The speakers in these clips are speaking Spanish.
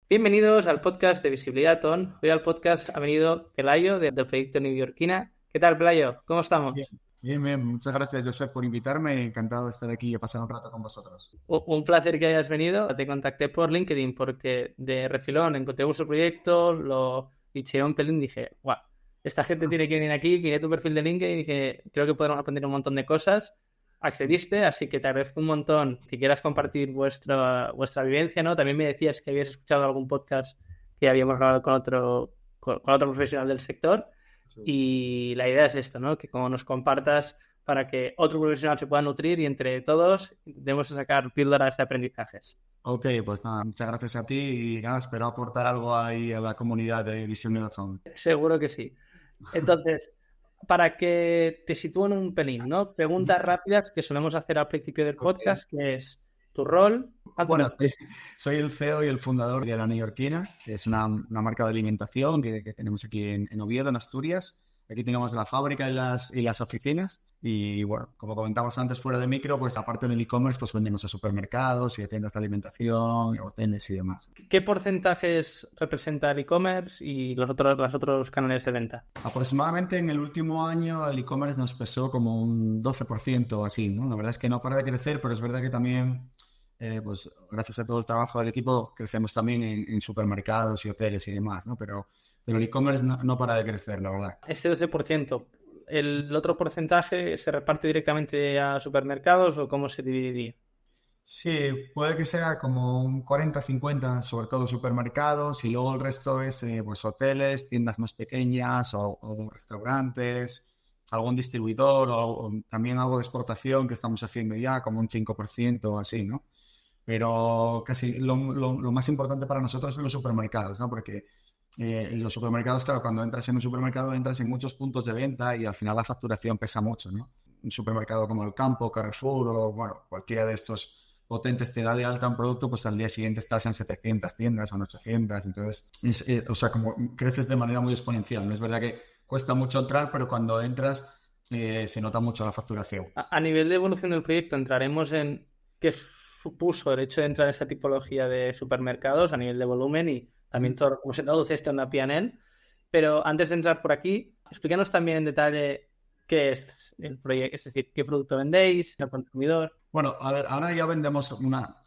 Bienvenidos al podcast de Visibilidad ON. Hoy al podcast ha venido Pelayo del proyecto Neoyorquina. ¿Qué tal, Pelayo? ¿Cómo Bien, estamos? bien, bien. Muchas gracias, Josep, por invitarme. Encantado de estar aquí y pasar un rato con vosotros. Un placer que hayas venido. Te contacté por LinkedIn porque de refilón encontré vuestro proyecto, lo bicheé un pelín y dije, guau, esta gente tiene que venir aquí, miré tu perfil de LinkedIn y dije, creo que podemos aprender un montón de cosas. Accediste, así que te agradezco un montón que quieras compartir vuestra vivencia, ¿no? También me decías que habías escuchado algún podcast que habíamos grabado con otro profesional del sector. Sí. Y la idea es esto, ¿no? Que como nos compartas para que otro profesional se pueda nutrir y entre todos intentemos sacar píldoras de aprendizajes. Ok, pues nada, muchas gracias a ti y nada, espero aportar algo ahí a la comunidad de Visión Phone. Seguro que sí. Entonces, para que te sitúen un pelín, ¿no? Preguntas rápidas que solemos hacer al principio del Ok. podcast, que es tu rol. Ah, tu Bueno, negocio. soy el CEO y el fundador de La Neoyorquina, que es una marca de alimentación que tenemos aquí en Oviedo, en Asturias. Aquí tenemos la fábrica y las oficinas. Y bueno, como comentamos antes fuera de micro, pues aparte del e-commerce, pues vendemos a supermercados y a tiendas de alimentación, hoteles y demás. ¿Qué porcentajes representa el e-commerce y los otros canales de venta? Aproximadamente en el último año el e-commerce nos pesó como un 12% o así, ¿no? La verdad es que no para de crecer, pero es verdad que también, pues gracias a todo el trabajo del equipo, crecemos también en supermercados y hoteles y demás, ¿no? Pero el e-commerce no para de crecer, la verdad. Ese 12%, ¿el otro porcentaje se reparte directamente a supermercados o cómo se dividiría? Sí, puede que sea como un 40-50, sobre todo supermercados, y luego el resto es pues hoteles, tiendas más pequeñas o restaurantes, algún distribuidor o también algo de exportación que estamos haciendo ya, como un 5% o así, ¿no? Pero casi lo más importante para nosotros son los supermercados, ¿no? Porque en los supermercados, claro, cuando entras en un supermercado entras en muchos puntos de venta y al final la facturación pesa mucho, ¿no? Un supermercado como el Campo, Carrefour o, bueno, cualquiera de estos potentes te da de alta un producto, pues al día siguiente estás en 700 tiendas o en 800. Entonces, o sea, como creces de manera muy exponencial. No es verdad que cuesta mucho entrar, pero cuando entras se nota mucho la facturación. A nivel de evolución del proyecto, entraremos en qué supuso el hecho de entrar en esa tipología de supermercados a nivel de volumen y también todo, cómo se traduce esto en la P&L. Pero antes de entrar por aquí, explícanos también en detalle qué es el proyecto, es decir, qué producto vendéis al consumidor. Bueno, a ver, ahora ya vendemos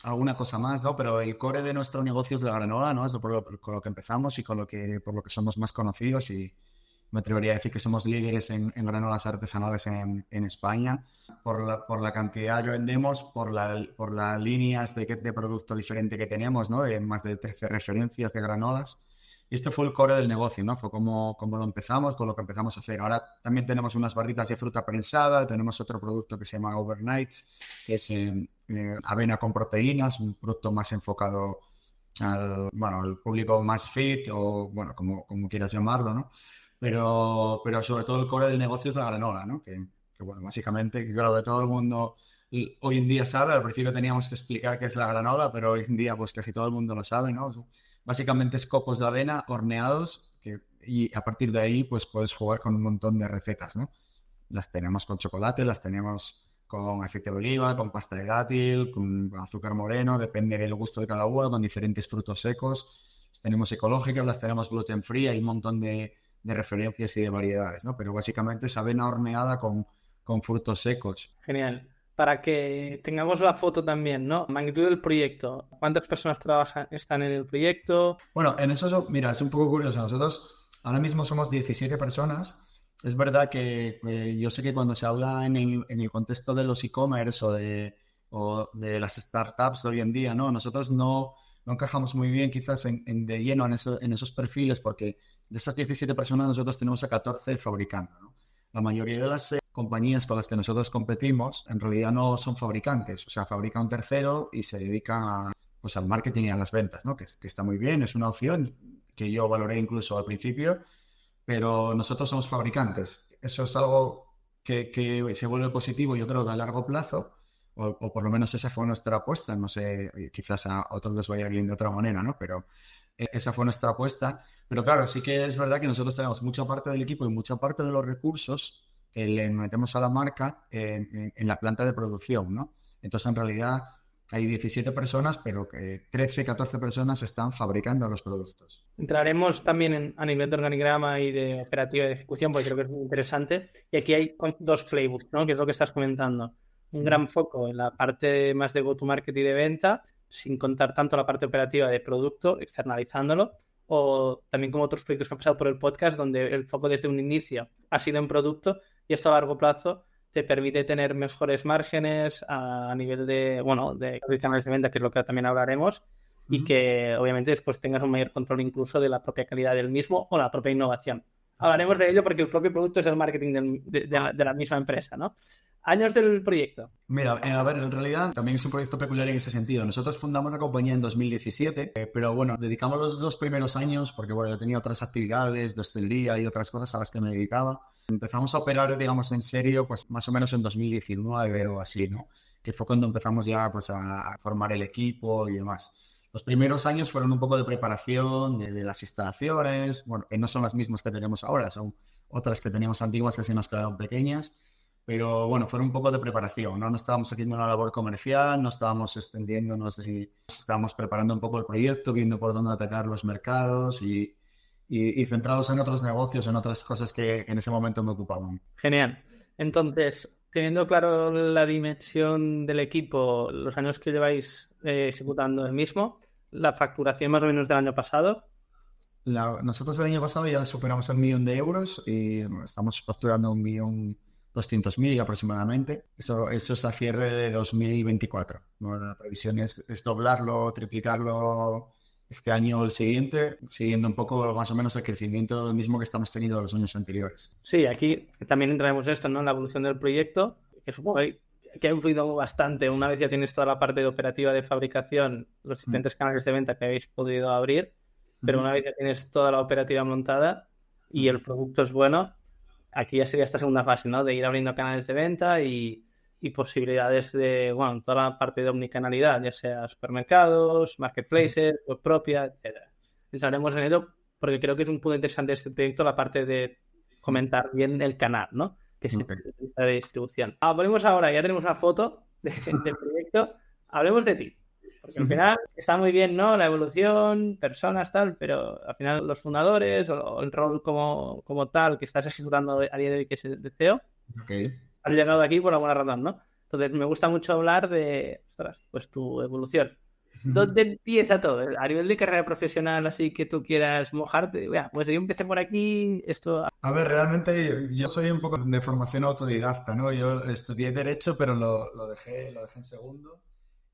alguna cosa más, ¿no? Pero el core de nuestro negocio es la granola, ¿no? Es con lo que empezamos y por lo que somos más conocidos y me atrevería a decir que somos líderes en granolas artesanales en España por la cantidad que vendemos, por las líneas de producto diferente que tenemos, ¿no? De más de 13 referencias de granolas. Y esto fue el core del negocio, ¿no? Fue como lo empezamos, con lo que empezamos a hacer. Ahora también tenemos unas barritas de fruta prensada, tenemos otro producto que se llama Overnights, que es avena con proteínas, un producto más enfocado al público más fit o, bueno, como quieras llamarlo, ¿no? Pero sobre todo el core del negocio es la granola, ¿no? Bueno, básicamente, que creo que todo el mundo hoy en día sabe. Al principio teníamos que explicar qué es la granola, pero hoy en día pues casi todo el mundo lo sabe, ¿no? Básicamente es copos de avena horneados y a partir de ahí pues puedes jugar con un montón de recetas, ¿no? Las tenemos con chocolate, las tenemos con aceite de oliva, con pasta de dátil, con azúcar moreno, depende del gusto de cada uno, con diferentes frutos secos. Las tenemos ecológicas, las tenemos gluten free, hay un montón de referencias y de variedades, ¿no? Pero básicamente es avena horneada con frutos secos. Genial. Para que tengamos la foto también, ¿no? Magnitud del proyecto. ¿Cuántas personas están en el proyecto? Bueno, en eso, mira, es un poco curioso. Nosotros ahora mismo somos 17 personas. Es verdad que yo sé que cuando se habla en el contexto de los e-commerce o de las startups de hoy en día, ¿no? Nosotros no encajamos muy bien quizás de lleno en esos perfiles porque de esas 17 personas nosotros tenemos a 14 fabricando, ¿no? La mayoría de las compañías con las que nosotros competimos en realidad no son fabricantes, o sea, fabrica un tercero y se dedican pues al marketing y a las ventas, ¿no? Que está muy bien, es una opción que yo valoré incluso al principio, pero nosotros somos fabricantes. Eso es algo que se vuelve positivo, yo creo que a largo plazo, o por lo menos esa fue nuestra apuesta. No sé, quizás a otros les vaya bien de otra manera, ¿no? Pero esa fue nuestra apuesta. Pero claro, sí que es verdad que nosotros tenemos mucha parte del equipo y mucha parte de los recursos que le metemos a la marca en la planta de producción, ¿no? Entonces, en realidad, hay 17 personas, pero que 13, 14 personas están fabricando los productos. Entraremos también a nivel de organigrama y de operativa de ejecución, porque creo que es muy interesante. Y aquí hay dos playbooks, ¿no? Que es lo que estás comentando. Un gran foco en la parte más de go-to-market y de venta, sin contar tanto la parte operativa de producto, externalizándolo, o también como otros proyectos que han pasado por el podcast, donde el foco desde un inicio ha sido en producto y esto a largo plazo te permite tener mejores márgenes a nivel de, bueno, de canales de venta, que es lo que también hablaremos, y que obviamente después tengas un mayor control incluso de la propia calidad del mismo o la propia innovación. Hablaremos de ello porque el propio producto es el marketing de la misma empresa, ¿no? Años del proyecto. Mira, a ver, en realidad también es un proyecto peculiar en ese sentido. Nosotros fundamos la compañía en 2017, pero bueno, dedicamos los 2 primeros años, porque bueno, yo tenía otras actividades de hostelería y otras cosas a las que me dedicaba. Empezamos a operar, digamos, en serio, pues más o menos en 2019 o así, ¿no? Que fue cuando empezamos ya pues a formar el equipo y demás. Los primeros años fueron un poco de preparación de las instalaciones, bueno, que no son las mismas que tenemos ahora, son otras que teníamos antiguas que se nos quedaron pequeñas. Pero bueno, fue un poco de preparación, ¿no? No estábamos haciendo una labor comercial, no estábamos extendiéndonos, estábamos preparando un poco el proyecto, viendo por dónde atacar los mercados y centrados en otros negocios, en otras cosas que en ese momento me ocupaban. Genial. Entonces, teniendo claro la dimensión del equipo, los años que lleváis ejecutando el mismo, la facturación más o menos del año pasado. Nosotros el año pasado ya superamos el 1.000.000 euros y estamos facturando 1.200.000 aproximadamente. Eso es a cierre de 2024, ¿no? La previsión es doblarlo, triplicarlo este año o el siguiente, siguiendo un poco más o menos el crecimiento mismo que estamos teniendo los años anteriores. Sí, aquí también entraremos esto, ¿no? En la evolución del proyecto, que supongo que ha influido bastante. Una vez ya tienes toda la parte de operativa de fabricación, los diferentes canales de venta que habéis podido abrir, pero una vez ya tienes toda la operativa montada y el producto es bueno, aquí ya sería esta segunda fase, ¿no? De ir abriendo canales de venta y posibilidades de, bueno, toda la parte de omnicanalidad, ya sea supermercados, marketplaces, web propia, etcétera. Entonces haremos en ello porque creo que es un punto interesante de este proyecto la parte de comentar bien el canal, ¿no? Que es la de distribución. Volvemos ahora, ya tenemos una foto del proyecto. Hablemos de ti. Porque al final está muy bien, ¿no? La evolución, personas, tal, pero al final los fundadores o el rol como tal que estás ejecutando a día de hoy, que es el de CEO, has llegado aquí por alguna razón, ¿no? Entonces me gusta mucho hablar de, ostras, pues tu evolución. ¿Dónde empieza todo? A nivel de carrera profesional, así que tú quieras mojarte, pues yo empecé por aquí, esto... A ver, realmente yo soy un poco de formación autodidacta, ¿no? Yo estudié Derecho, pero lo dejé en segundo.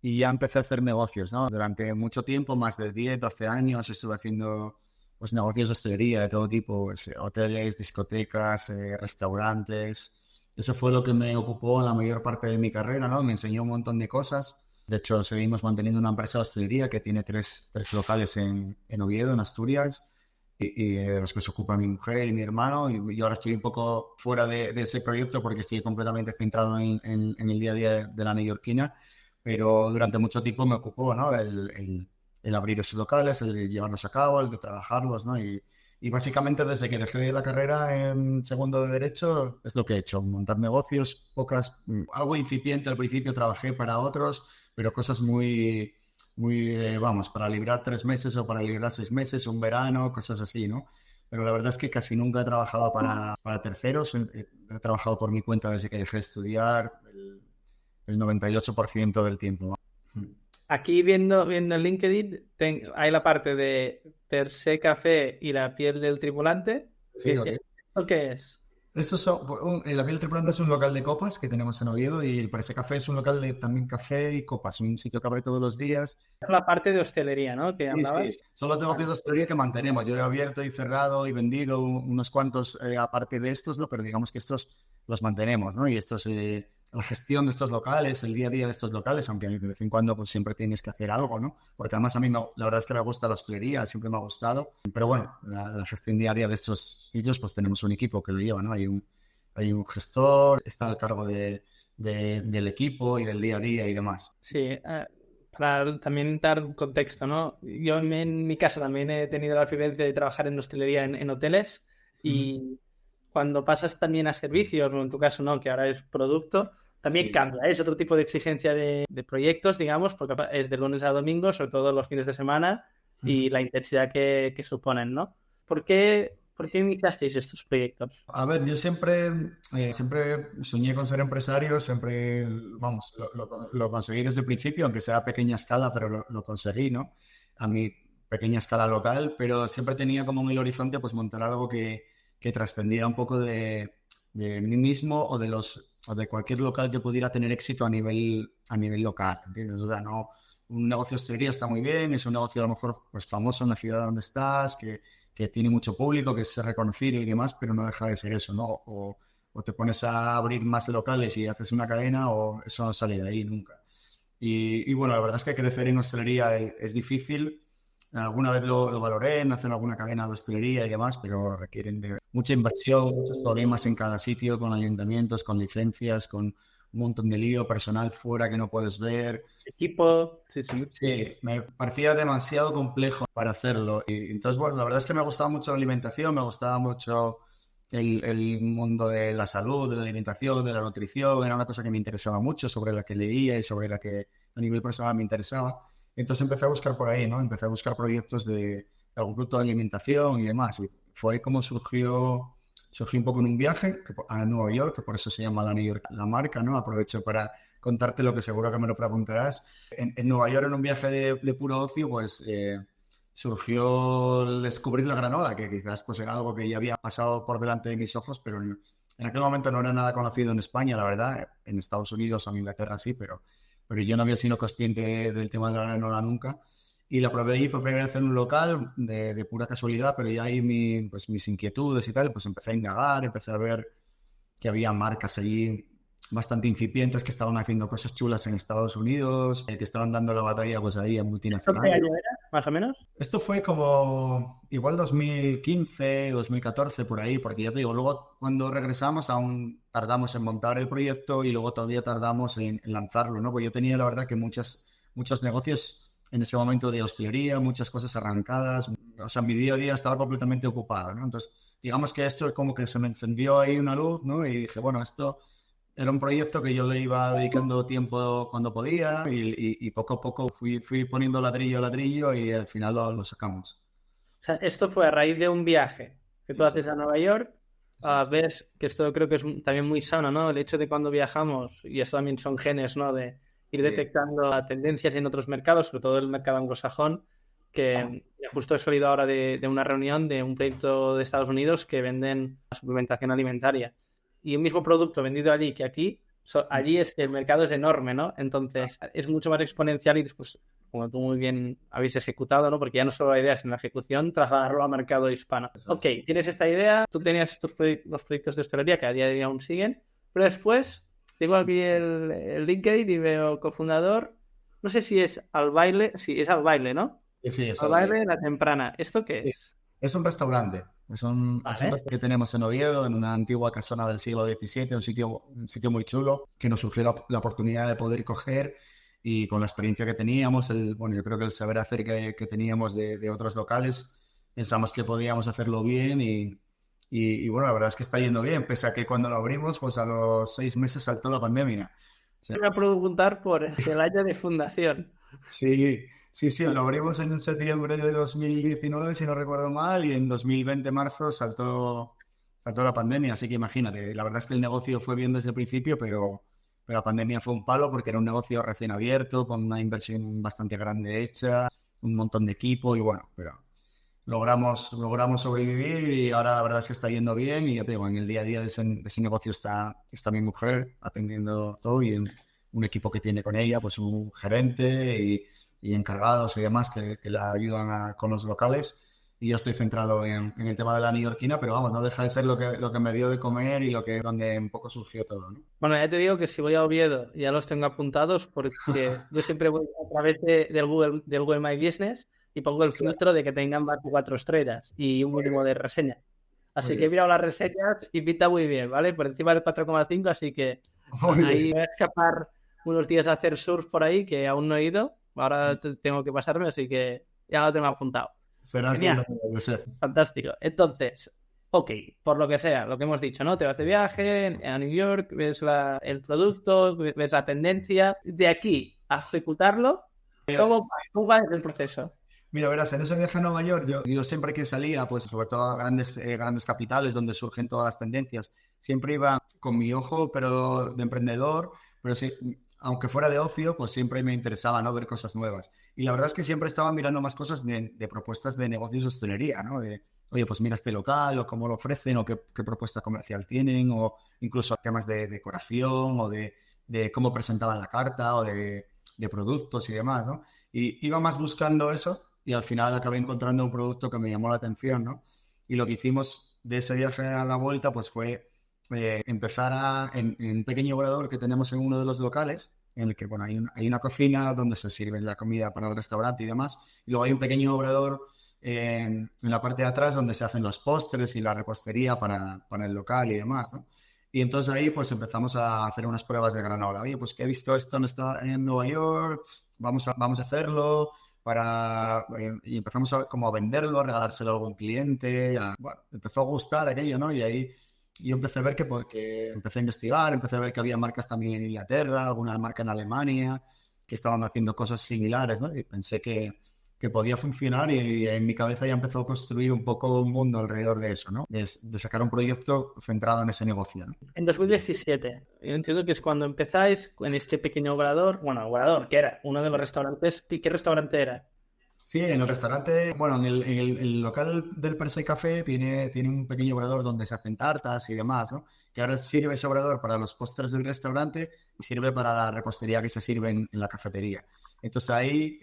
Y ya empecé a hacer negocios, ¿no? Durante mucho tiempo, más de 10, 12 años, estuve haciendo pues, negocios de hostelería de todo tipo, pues, hoteles, discotecas, restaurantes. Eso fue lo que me ocupó la mayor parte de mi carrera, ¿no? Me enseñó un montón de cosas. De hecho, seguimos manteniendo una empresa de hostelería que tiene tres locales en Oviedo, en Asturias, y de los que se ocupa mi mujer y mi hermano. Y ahora estoy un poco fuera de ese proyecto porque estoy completamente centrado en el día a día de la neoyorquina. Pero durante mucho tiempo me ocupó, ¿no? El abrir esos locales, el de llevarlos a cabo, el de trabajarlos, ¿no? Y básicamente desde que dejé la carrera en segundo de Derecho es lo que he hecho, montar negocios, algo incipiente al principio, trabajé para otros, pero cosas muy, vamos, para librar 3 meses o para librar 6 meses, un verano, cosas así, ¿no? Pero la verdad es que casi nunca he trabajado para terceros, he trabajado por mi cuenta desde que dejé de estudiar, el 98% del tiempo. Aquí viendo en LinkedIn hay la parte de Per Se Café y la piel del tripulante. Sí, okay. ¿Esto qué es? La piel del tripulante es un local de copas que tenemos en Oviedo y el Per Se Café es un local de también café y copas, un sitio que abre todos los días. Es la parte de hostelería, ¿no? Que hablabas. Sí. Son los negocios de hostelería que mantenemos. Yo he abierto y cerrado y vendido unos cuantos aparte de estos, ¿no? Pero digamos que estos los mantenemos, ¿no? Y estos, la gestión de estos locales, el día a día de estos locales, aunque de vez en cuando pues siempre tienes que hacer algo, ¿no? Porque además a mí la verdad es que me gusta la hostelería, siempre me ha gustado. Pero bueno, la gestión diaria de estos sitios, pues tenemos un equipo que lo lleva, ¿no? Hay un gestor, está al cargo del equipo y del día a día y demás. Sí, para también dar un contexto, ¿no? Yo en mi caso también he tenido la experiencia de trabajar en hostelería en hoteles y cuando pasas también a servicios, o en tu caso no, que ahora es producto, también Sí. cambia, ¿eh? Es otro tipo de exigencia de proyectos, digamos, porque es de lunes a domingo, sobre todo los fines de semana, y la intensidad que suponen, ¿no? ¿Por qué iniciasteis estos proyectos? A ver, yo siempre soñé con ser empresario, siempre, vamos, lo conseguí desde el principio, aunque sea a pequeña escala, pero lo conseguí, ¿no? A mi pequeña escala local, pero siempre tenía como en el horizonte pues montar algo que trascendiera un poco de mí mismo o de cualquier local que pudiera tener éxito a nivel local, ¿entiendes? O sea, no, un negocio de hostelería está muy bien, es un negocio a lo mejor pues famoso en la ciudad donde estás, que tiene mucho público, que es reconocido y demás, pero no deja de ser eso, ¿no? O te pones a abrir más locales y haces una cadena o eso no sale de ahí nunca. Y bueno, la verdad es que crecer en hostelería es difícil. Alguna vez lo valoré en hacer alguna cadena de hostelería y demás, pero requieren de mucha inversión, muchos problemas en cada sitio, con ayuntamientos, con licencias, con un montón de lío, personal fuera que no puedes ver. Equipo, sí, sí. Sí, me parecía demasiado complejo para hacerlo. Y entonces, bueno, la verdad es que me gustaba mucho la alimentación, me gustaba mucho el mundo de la salud, de la alimentación, de la nutrición. Era una cosa que me interesaba mucho, sobre la que leía y sobre la que a nivel personal me interesaba. Entonces empecé a buscar por ahí, ¿no? Empecé a buscar proyectos de algún producto de alimentación y demás. Y fue como surgió un poco en un viaje a Nueva York, que por eso se llama la New York, la marca, ¿no? Aprovecho para contarte lo que seguro que me lo preguntarás. En Nueva York, en un viaje de puro ocio, pues surgió el descubrir la granola, que quizás pues era algo que ya había pasado por delante de mis ojos, pero en aquel momento no era nada conocido en España, la verdad. En Estados Unidos o en Inglaterra sí, pero yo no había sido consciente del tema de la granola nunca. Y la probé ahí por primera vez en un local de pura casualidad, pero ya ahí pues, mis inquietudes y tal, pues empecé a indagar, empecé a ver que había marcas allí bastante incipientes que estaban haciendo cosas chulas en Estados Unidos, que estaban dando la batalla pues ahí a ¿Esto qué multinacionales. año era, más o menos? Esto fue como igual 2015, 2014 por ahí, porque ya te digo, luego cuando regresamos aún tardamos en montar el proyecto y luego todavía tardamos en lanzarlo, ¿no? Pues yo tenía la verdad que muchos negocios en ese momento de hostelería, muchas cosas arrancadas, o sea, mi día a día estaba completamente ocupado, ¿no? Entonces, digamos que esto es como que se me encendió ahí una luz, ¿no? Y dije, bueno, esto era un proyecto que yo le iba dedicando tiempo cuando podía y poco a poco fui poniendo ladrillo a ladrillo y al final lo sacamos. O sea, esto fue a raíz de un viaje que tú Eso, haces a Nueva York. eso es. Ves que esto creo que es también muy sano, ¿no? El hecho de cuando viajamos, y esto también son genes, ¿no? De ir Sí, detectando tendencias en otros mercados, sobre todo el mercado anglosajón, que justo he salido ahora de una reunión de un proyecto de Estados Unidos que venden suplementación alimentaria. Y un mismo producto vendido allí que aquí, allí es que el mercado es enorme, ¿no? Entonces es mucho más exponencial y después, como tú muy bien habéis ejecutado, ¿no? Porque ya no solo la idea, sino la ejecución, trasladarlo al mercado hispano. eso Ok, es. tienes esta idea, tú tenías los proyectos de hostelería que a día de hoy aún siguen, pero después tengo aquí el LinkedIn y veo cofundador, no sé si es al baile, sí, es al baile, ¿no? Sí, sí, Al eso. baile, la temprana. ¿Esto qué Sí. es? Es un restaurante. Es un Vale. restaurante que tenemos en Oviedo, en una antigua casona del siglo XVII, un sitio muy chulo, que nos surgió la oportunidad de poder coger y con la experiencia que teníamos, bueno, yo creo que el saber hacer que teníamos de otros locales, pensamos que podíamos hacerlo bien y bueno, la verdad es que está yendo bien, pese a que cuando lo abrimos, pues a los 6 meses saltó la pandemia. O sea, Te voy a preguntar por el año de fundación. sí, sí, sí, lo abrimos en septiembre de 2019, si no recuerdo mal, y en 2020, marzo, saltó la pandemia, así que imagínate, la verdad es que el negocio fue bien desde el principio, pero la pandemia fue un palo porque era un negocio recién abierto, con una inversión bastante grande hecha, un montón de equipo, y bueno, pero logramos sobrevivir y ahora la verdad es que está yendo bien y ya te digo, en el día a día de ese negocio está mi mujer atendiendo todo y un equipo que tiene con ella, pues un gerente y encargados y demás que la ayudan con los locales y yo estoy centrado en el tema de la neoyorquina, pero vamos, no deja de ser lo que me dio de comer y donde un poco surgió todo, ¿no? Bueno, ya te digo que si voy a Oviedo ya los tengo apuntados porque yo siempre voy a través del Google My Business y pongo el filtro de que tengan más de 4 estrellas y un Muy mínimo bien, de reseña. muy Así que he bien. mirado las reseñas y pinta muy bien, ¿vale? Por encima del 4,5, así que Muy bien. ahí voy a escapar unos días a hacer surf por ahí que aún no he ido. Ahora tengo que pasarme, así que ya lo tengo apuntado. Serás Genial. bienvenido, Josep. Fantástico. Entonces, Ok, por lo que sea, lo que hemos dicho, ¿no? Te vas de viaje a New York, ves el producto, ves la tendencia. De aquí a ejecutarlo, ¿cómo va el proceso? Mira, verás, en ese viaje a Nueva York, yo siempre que salía, pues sobre todo a grandes capitales donde surgen todas las tendencias, siempre iba con mi ojo, pero de emprendedor, pero sí, aunque fuera de ocio, pues siempre me interesaba, ¿no? Ver cosas nuevas. Y la verdad es que siempre estaba mirando más cosas de propuestas de negocios de hostelería, ¿no? Oye, pues mira este local, o cómo lo ofrecen, o qué propuesta comercial tienen, o incluso temas de decoración, o de cómo presentaban la carta, o de productos y demás, ¿no? Y iba más buscando eso y al final acabé encontrando un producto que me llamó la atención, ¿no? Y lo que hicimos de ese viaje a la vuelta, pues fue empezar en un pequeño obrador que tenemos en uno de los locales, en el que, bueno, hay una cocina donde se sirve la comida para el restaurante y demás, y luego hay un pequeño obrador en la parte de atrás donde se hacen los postres y la repostería para el local y demás, ¿no? Y entonces ahí pues empezamos a hacer unas pruebas de granola. Oye, pues que he visto esto en Nueva York, vamos a hacerlo y empezamos como a venderlo, a regalárselo a algún cliente. Bueno, empezó a gustar aquello, ¿no? Y ahí yo empecé a ver que empecé a investigar, empecé a ver que había marcas también en Inglaterra, alguna marca en Alemania, que estaban haciendo cosas similares, ¿no? Y pensé que podía funcionar y en mi cabeza ya empezó a construir un poco un mundo alrededor de eso, ¿no? De sacar un proyecto centrado en ese negocio, ¿no? En 2017, yo entiendo que es cuando empezáis en este pequeño obrador, bueno, obrador, que era uno de los restaurantes. ¿Qué restaurante era? Sí, en el restaurante, bueno, el local del Perse Café tiene un pequeño obrador donde se hacen tartas y demás, ¿no? Que ahora sirve ese obrador para los postres del restaurante y sirve para la repostería que se sirve en la cafetería. Entonces ahí,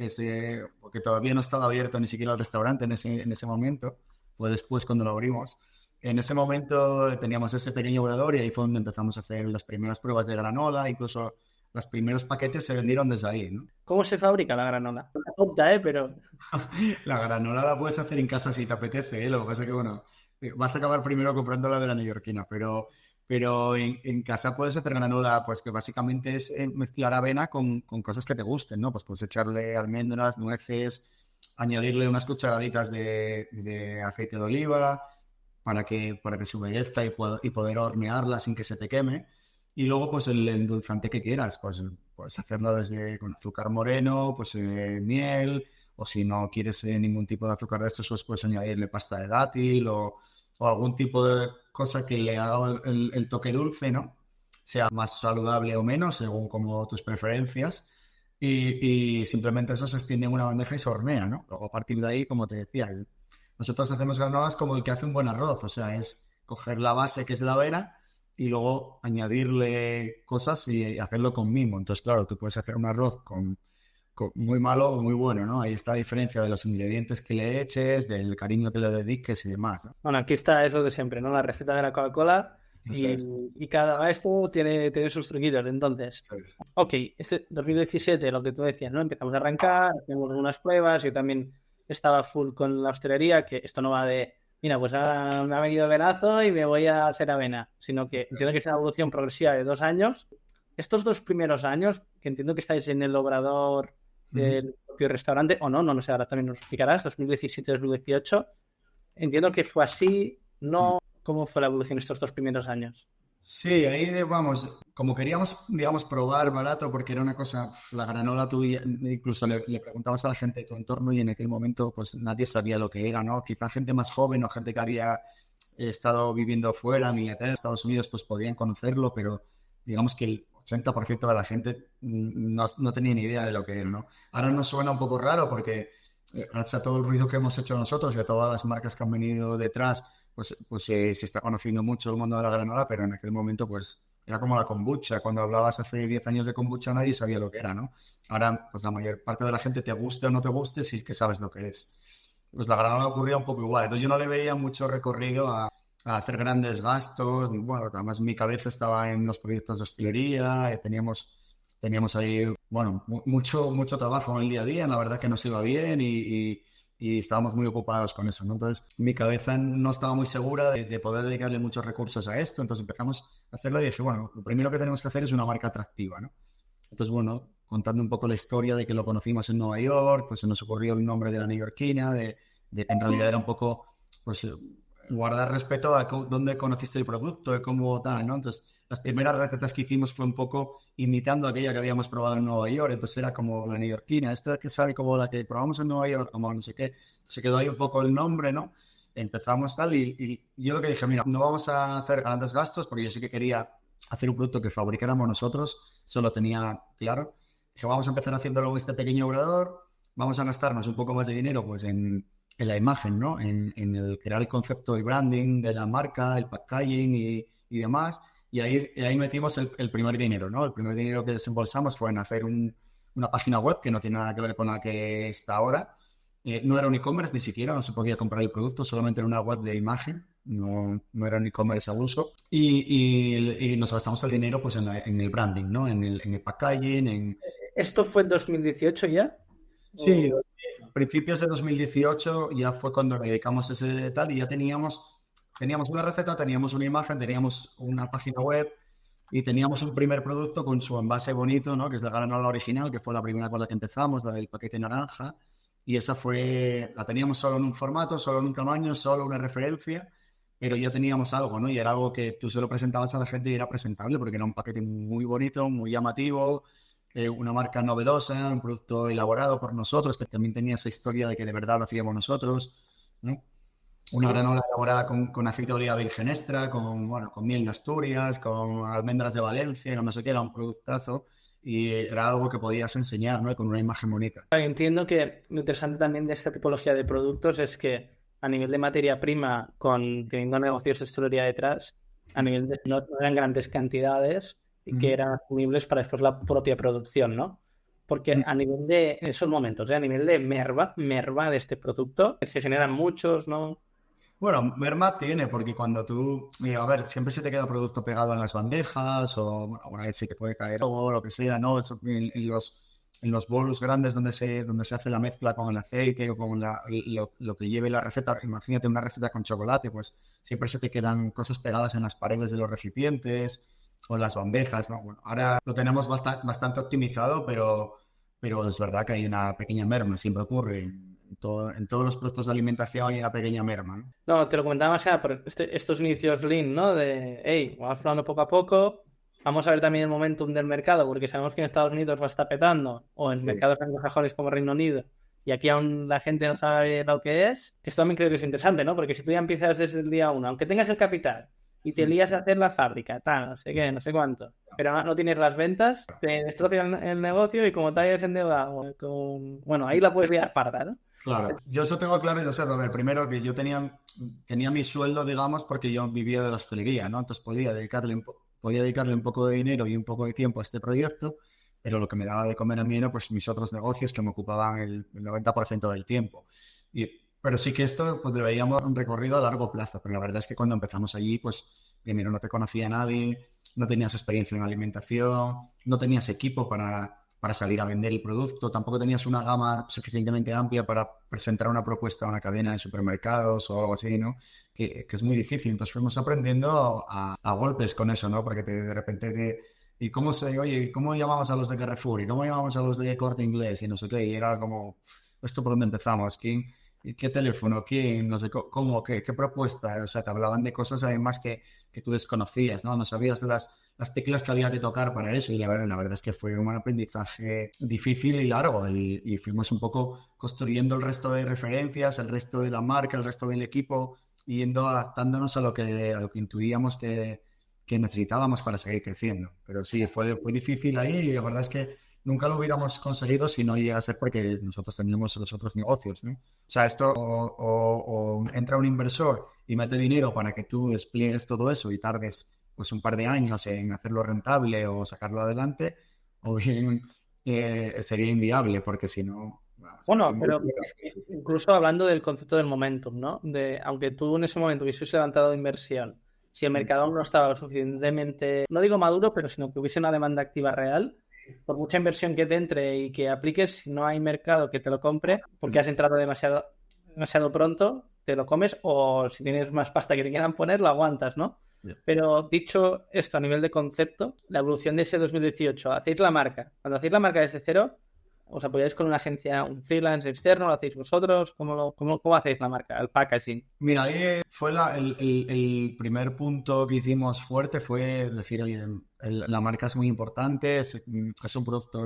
porque todavía no estaba abierto ni siquiera el restaurante en ese momento, fue después cuando lo abrimos. En ese momento teníamos ese pequeño obrador y ahí fue donde empezamos a hacer las primeras pruebas de granola, incluso los primeros paquetes se vendieron desde ahí, ¿no? ¿Cómo se fabrica la granola? Una tonta, pero La granola la puedes hacer en casa si te apetece, ¿eh? Lo que pasa es que, bueno, vas a acabar primero comprando la de la neoyorquina, pero en casa puedes hacer granola, pues que básicamente es mezclar avena con cosas que te gusten, ¿no? Pues puedes echarle almendras, nueces, añadirle unas cucharaditas de aceite de oliva para que se humedezca y poder hornearla sin que se te queme. Y luego, pues el endulzante que quieras, pues puedes hacerlo desde con azúcar moreno, pues miel, o si no quieres ningún tipo de azúcar de estos, pues puedes añadirle pasta de dátil o algún tipo de cosa que le haga el toque dulce, ¿no? Sea más saludable o menos, según como tus preferencias. Y simplemente eso se extiende en una bandeja y se hornea, ¿no? Luego a partir de ahí, como te decía, nosotros hacemos granolas como el que hace un buen arroz, o sea, es coger la base que es la avena y luego añadirle cosas y hacerlo con mimo. Entonces, claro, tú puedes hacer un arroz con muy malo o muy bueno, ¿no? Ahí está la diferencia de los ingredientes que le eches, del cariño que le dediques y demás, ¿no? bueno, aquí está eso de siempre, ¿no? La receta de la Coca-Cola Eso y, es, y cada maestro tiene sus truquitos. Entonces, eso es. ok, este 2017, lo que tú decías, ¿no? Empezamos a arrancar, hacemos unas pruebas, yo también estaba full con la hostelería, que esto no va de, mira, pues ahora me ha venido el venazo y me voy a hacer avena, sino que entiendo que es una evolución progresiva de 2 años. Estos 2 primeros años, que entiendo que estáis en el obrador Ujú. del propio restaurante, o no, no lo sé, ahora también nos explicarás, 2017-2018, entiendo que fue así, ¿no? ¿Cómo fue la evolución estos 2 primeros años? Sí, ahí vamos, como queríamos, digamos, probar barato, porque era una cosa, la granola tuya, incluso le preguntabas a la gente de tu entorno y en aquel momento pues nadie sabía lo que era, ¿no? Quizá gente más joven o gente que había estado viviendo fuera, en Inglaterra, Estados Unidos, pues podían conocerlo, pero digamos que el 80% de la gente no tenía ni idea de lo que era, ¿no? Ahora nos suena un poco raro porque gracias a todo el ruido que hemos hecho nosotros y a todas las marcas que han venido detrás, pues se está conociendo mucho el mundo de la granola, pero en aquel momento pues era como la kombucha. Cuando hablabas hace 10 años de kombucha nadie sabía lo que era, ¿no? Ahora pues la mayor parte de la gente te guste o no te guste, sí que sabes lo que es. Pues la granola ocurría un poco igual. Entonces yo no le veía mucho recorrido a hacer grandes gastos. Bueno, además mi cabeza estaba en los proyectos de hostelería, teníamos ahí, bueno, mucho trabajo en el día a día, la verdad que nos iba bien y estábamos muy ocupados con eso, ¿no? Entonces mi cabeza no estaba muy segura de poder dedicarle muchos recursos a esto, entonces empezamos a hacerlo y dije, bueno, lo primero que tenemos que hacer es una marca atractiva, ¿no? Entonces, bueno, contando un poco la historia de que lo conocimos en Nueva York, pues se nos ocurrió el nombre de la neoyorquina, de que en realidad era un poco, pues guardar respeto a dónde conociste el producto, de cómo tal, ¿no? Entonces, las primeras recetas que hicimos fue un poco imitando aquella que habíamos probado en Nueva York, entonces era como la neoyorquina, esta que sabe como la que probamos en Nueva York, como no sé qué, se quedó ahí un poco el nombre, ¿no? Empezamos tal y yo lo que dije, mira, no vamos a hacer grandes gastos porque yo sí que quería hacer un producto que fabricáramos nosotros, eso lo tenía claro. Dije, vamos a empezar haciéndolo en este pequeño obrador, vamos a gastarnos un poco más de dinero pues en la imagen, ¿no? En el crear el concepto, el branding de la marca, el packaging y demás. Y ahí metimos el primer dinero, ¿no? El primer dinero que desembolsamos fue en hacer una página web que no tiene nada que ver con la que está ahora. No era un e-commerce ni siquiera, no se podía comprar el producto, solamente era una web de imagen, no era un e-commerce al uso. Y nos gastamos el dinero pues en el branding, ¿no? En el packaging, ¿Esto fue en 2018 ya? Sí, principios de 2018 ya fue cuando le dedicamos ese tal y ya teníamos una receta, teníamos una imagen, teníamos una página web y teníamos un primer producto con su envase bonito, ¿no? Que es la granola original, que fue la primera con la que empezamos, la del paquete naranja. Y esa la teníamos solo en un formato, solo en un tamaño, solo una referencia, pero ya teníamos algo, ¿no? Y era algo que tú se lo presentabas a la gente y era presentable porque era un paquete muy bonito, muy llamativo, una marca novedosa, un producto elaborado por nosotros, que también tenía esa historia de que de verdad lo hacíamos nosotros, ¿no? Una granola elaborada con aceite de oliva virgen extra, con miel de Asturias, con almendras de Valencia, no sé qué, era un productazo y era algo que podías enseñar, ¿no? Con una imagen bonita. Entiendo que lo interesante también de esta tipología de productos es que a nivel de materia prima, teniendo negocios de hostelería detrás, a nivel de no eran grandes cantidades y que eran asumibles para después la propia producción, ¿no? Porque a nivel de, en esos momentos, a nivel de merva de este producto, se generan muchos, ¿no? Bueno, merma tiene, porque cuando a ver, siempre se te queda el producto pegado en las bandejas o, bueno, alguna vez sí que puede caer o lo que sea, ¿no? En los bolos grandes donde se hace la mezcla con el aceite o con lo que lleve la receta. Imagínate una receta con chocolate, pues siempre se te quedan cosas pegadas en las paredes de los recipientes o en las bandejas, ¿no? Bueno, ahora lo tenemos bastante optimizado, pero es verdad que hay una pequeña merma, siempre ocurre. En todos los productos de alimentación hay una pequeña merma, ¿no? No, te lo comentaba más que nada por estos inicios Lean, ¿no? De, hey, vamos probando poco a poco, vamos a ver también el momentum del mercado, porque sabemos que en Estados Unidos va a estar petando, o en Sí. mercados anglosajones como Reino Unido, y aquí aún la gente no sabe lo que es. Esto también creo que es interesante, ¿no? Porque si tú ya empiezas desde el día uno, aunque tengas el capital, y te lías a hacer la fábrica, tal, no sé qué, no sé cuánto, pero no tienes las ventas, te destrozan el negocio y como te hayas endeudado, bueno, ahí la puedes liar parda, ¿no? Claro, yo eso tengo claro y lo sé, Robert. Primero que yo tenía mi sueldo, digamos, porque yo vivía de la hostelería, ¿no? Entonces podía dedicarle un poco de dinero y un poco de tiempo a este proyecto, pero lo que me daba de comer a mí era pues mis otros negocios que me ocupaban el 90% del tiempo. Pero sí que esto pues le veíamos un recorrido a largo plazo, pero la verdad es que cuando empezamos allí, pues primero no te conocía nadie, no tenías experiencia en alimentación, no tenías equipo para salir a vender el producto, tampoco tenías una gama suficientemente amplia para presentar una propuesta a una cadena de supermercados o algo así, ¿no? Que es muy difícil. Entonces fuimos aprendiendo a golpes con eso, ¿no? Porque de repente ¿y cómo llamamos a los de Carrefour? ¿Y cómo llamamos a los de Corte Inglés? Y no sé qué. Y era como, ¿esto por dónde empezamos? ¿Qué teléfono? ¿Quién? No sé cómo, qué propuesta. O sea, te hablaban de cosas además que tú desconocías, ¿no? No sabías de las teclas que había que tocar para eso. Y la verdad es que fue un aprendizaje difícil y largo. Y fuimos un poco construyendo el resto de referencias, el resto de la marca, el resto del equipo, yendo adaptándonos a lo que intuíamos que necesitábamos para seguir creciendo. Pero sí, fue difícil ahí y la verdad es que nunca lo hubiéramos conseguido si no llega a ser porque nosotros teníamos los otros negocios, ¿no? O sea, esto o entra un inversor y mete dinero para que tú despliegues todo eso y tardes pues un par de años en hacerlo rentable o sacarlo adelante, o bien sería inviable porque si no... Bueno, pero incluso hablando del concepto del momentum, ¿no? Aunque tú en ese momento hubieses levantado de inversión, si el mercado aún no estaba lo suficientemente, no digo maduro, pero sino que hubiese una demanda activa real, por mucha inversión que te entre y que apliques, si no hay mercado que te lo compre, porque has entrado demasiado, demasiado pronto, te lo comes, o si tienes más pasta que te quieran poner, lo aguantas, ¿no? Pero dicho esto a nivel de concepto, la evolución de ese 2018, hacéis la marca. Cuando hacéis la marca desde cero, ¿Os apoyáis con una agencia, un freelance externo? ¿Lo hacéis vosotros? ¿Cómo hacéis la marca, el packaging? Mira, ahí fue el primer punto que hicimos fuerte, fue decir, oye, la marca es muy importante, es un producto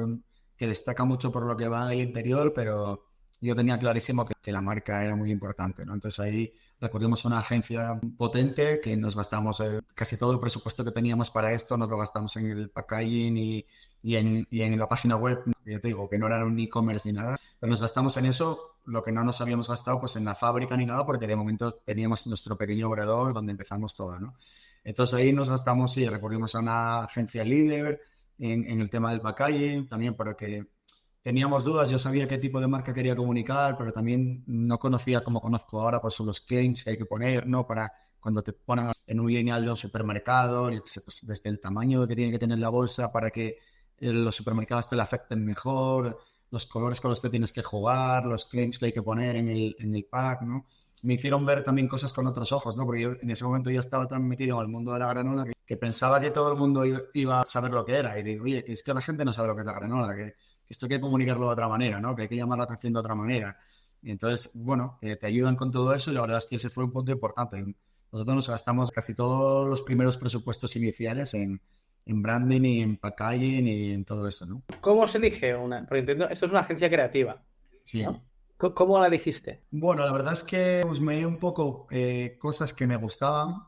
que destaca mucho por lo que va en el interior, pero yo tenía clarísimo que la marca era muy importante, ¿no? Entonces ahí recurrimos a una agencia potente que nos gastamos casi todo el presupuesto que teníamos para esto, nos lo gastamos en el packaging y en la página web, ya te digo, que no era un e-commerce ni nada, pero nos gastamos en eso lo que no nos habíamos gastado pues en la fábrica ni nada, porque de momento teníamos nuestro pequeño obrador donde empezamos todo, ¿no? Entonces ahí nos gastamos y recurrimos a una agencia líder en el tema del packaging, también porque teníamos dudas, yo sabía qué tipo de marca quería comunicar, pero también no conocía como conozco ahora, pues son los claims que hay que poner, ¿no? Para cuando te ponen en un lineal de un supermercado, yo qué sé, pues desde el tamaño que tiene que tener la bolsa para que los supermercados te la afecten mejor, los colores con los que tienes que jugar, los claims que hay que poner en el pack, ¿no? Me hicieron ver también cosas con otros ojos, ¿no? Porque yo en ese momento ya estaba tan metido en el mundo de la granola que pensaba que todo el mundo iba a saber lo que era. Y digo, oye, que es que la gente no sabe lo que es la granola, que esto hay que comunicarlo de otra manera, ¿no? Que hay que llamar la atención de otra manera. Y entonces, bueno, te ayudan con todo eso y la verdad es que ese fue un punto importante. Nosotros nos gastamos casi todos los primeros presupuestos iniciales en branding y en packaging y en todo eso, ¿no? ¿Cómo se elige una? Porque entiendo, esto es una agencia creativa, Sí. ¿no? ¿Cómo la elegiste? Bueno, la verdad es que pues, me di un poco cosas que me gustaban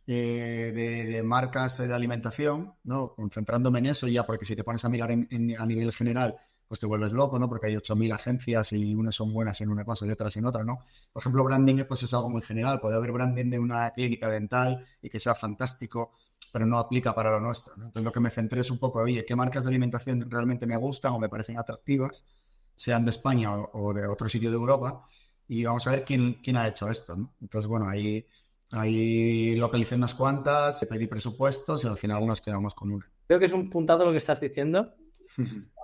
de marcas de alimentación, ¿no? Concentrándome en eso ya, porque si te pones a mirar a nivel general, pues te vuelves loco, ¿no? Porque hay 8.000 agencias y unas son buenas en una cosa y otras en otra, ¿no? Por ejemplo, branding pues es algo muy general. Puede haber branding de una clínica dental y que sea fantástico, pero no aplica para lo nuestro, ¿no? Entonces lo que me centré es un poco, oye, ¿qué marcas de alimentación realmente me gustan o me parecen atractivas, sean de España o de otro sitio de Europa? Y vamos a ver quién ha hecho esto, ¿no? Entonces, bueno, ahí localicé unas cuantas, pedí presupuestos y al final nos quedamos con una. Creo que es un puntazo lo que estás diciendo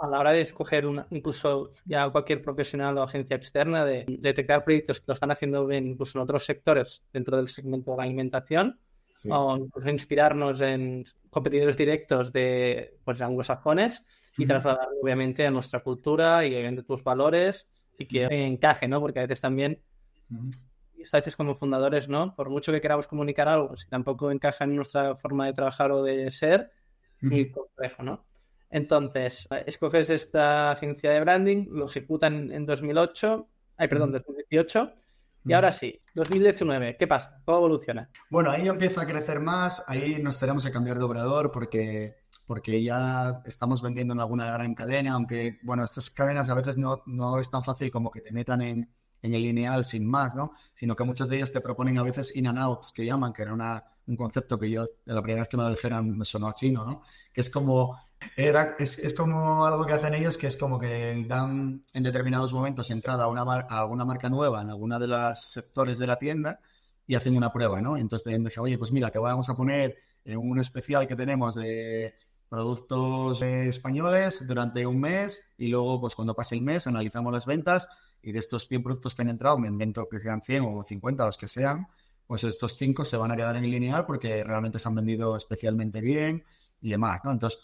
a la hora de escoger incluso ya cualquier profesional o agencia externa, de detectar proyectos que lo están haciendo bien incluso en otros sectores dentro del segmento de la alimentación, Sí. o incluso inspirarnos en competidores directos de pues, anglosajones y trasladar obviamente a nuestra cultura y obviamente tus valores y que encaje, ¿no? Porque a veces también, a veces como fundadores, ¿no? Por mucho que queramos comunicar algo, si tampoco encaja en nuestra forma de trabajar o de ser, muy complejo, ¿no? Entonces, escoges esta agencia de branding, lo ejecutan en 2018, y ahora sí, 2019, ¿qué pasa? ¿Cómo evoluciona? Bueno, ahí empieza a crecer más, ahí nos tenemos que cambiar de obrador porque ya estamos vendiendo en alguna gran cadena, aunque, bueno, estas cadenas a veces no es tan fácil como que te metan en el lineal sin más, ¿no? Sino que muchas de ellas te proponen a veces in and outs, que llaman, que era un concepto que yo, de la primera vez que me lo dijeron, me sonó chino, ¿no? Que es como es como algo que hacen ellos, que es como que dan en determinados momentos entrada a alguna marca nueva en alguna de los sectores de la tienda y hacen una prueba, ¿no? Entonces te dije, oye, pues mira, te vamos a poner en un especial que tenemos de productos españoles durante un mes y luego, pues cuando pase el mes, analizamos las ventas y de estos 100 productos que han entrado, me invento que sean 100 o 50, los que sean, pues estos 5 se van a quedar en el lineal porque realmente se han vendido especialmente bien y demás, ¿no? Entonces,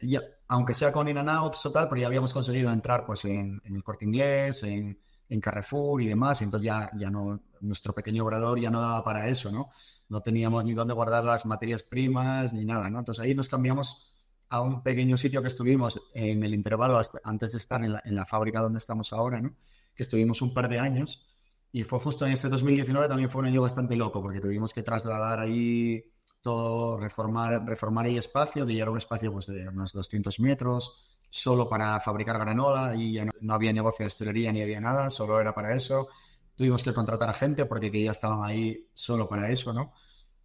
ya, aunque sea con in and outs o tal, pero ya habíamos conseguido entrar pues en el Corte Inglés, en Carrefour y demás, y entonces ya no, nuestro pequeño obrador ya no daba para eso, ¿no? No teníamos ni dónde guardar las materias primas ni nada, ¿no? Entonces ahí nos cambiamos a un pequeño sitio que estuvimos en el intervalo antes de estar en la fábrica donde estamos ahora, ¿no? Que estuvimos un par de años y fue justo en ese 2019, también fue un año bastante loco porque tuvimos que trasladar ahí todo, reformar el espacio, que ya era un espacio pues, de unos 200 metros, solo para fabricar granola y ya no había negocio de hostelería ni había nada, solo era para eso. Tuvimos que contratar a gente porque que ya estaban ahí solo para eso, ¿no?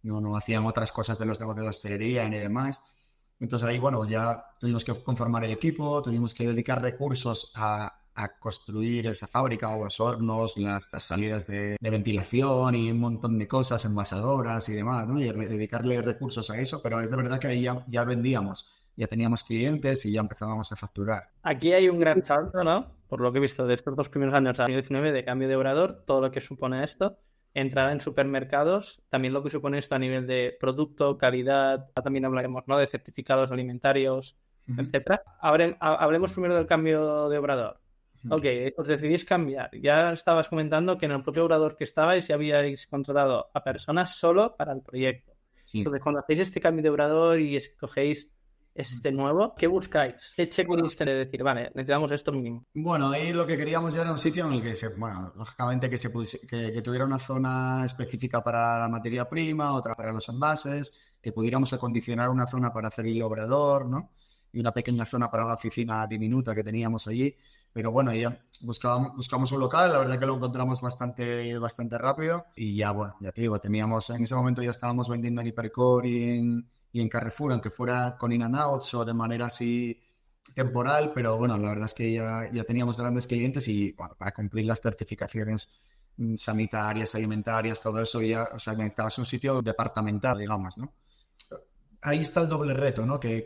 No hacían otras cosas de los negocios de hostelería ni demás. Entonces ahí, bueno, pues ya tuvimos que conformar el equipo, tuvimos que dedicar recursos a construir esa fábrica o los hornos, las salidas de ventilación y un montón de cosas, envasadoras y demás, ¿no? Y dedicarle recursos a eso, pero es de verdad que ahí ya vendíamos, ya teníamos clientes y ya empezábamos a facturar. Aquí hay un gran salto, ¿no? Por lo que he visto de estos 2 primeros años, 2019, de cambio de obrador, todo lo que supone esto, entrada en supermercados, también lo que supone esto a nivel de producto, calidad, también hablaremos, ¿no? De certificados alimentarios Ujú. etcétera. Hablemos primero del cambio de obrador. Ok, os decidís cambiar. Ya estabas comentando que en el propio obrador que estabais ya habíais contratado a personas solo para el proyecto. Sí. Entonces, cuando hacéis este cambio de obrador y escogéis este nuevo, ¿qué buscáis? ¿Qué checklist de decir, vale, necesitamos esto mínimo? Bueno, ahí lo que queríamos ya era un sitio en el que bueno, lógicamente que tuviera una zona específica para la materia prima, otra para los envases, que pudiéramos acondicionar una zona para hacer el obrador, ¿no? Y una pequeña zona para la oficina diminuta que teníamos allí. Pero bueno, ya buscamos un local, la verdad que lo encontramos bastante rápido. Y ya, bueno, ya te digo, en ese momento ya estábamos vendiendo en Hipercore y en Carrefour, aunque fuera con in-and-outs o de manera así temporal, pero bueno, la verdad es que ya teníamos grandes clientes y bueno, para cumplir las certificaciones sanitarias, alimentarias, todo eso ya, o sea, necesitabas un sitio departamental, digamos, ¿no? Ahí está el doble reto, ¿no? Que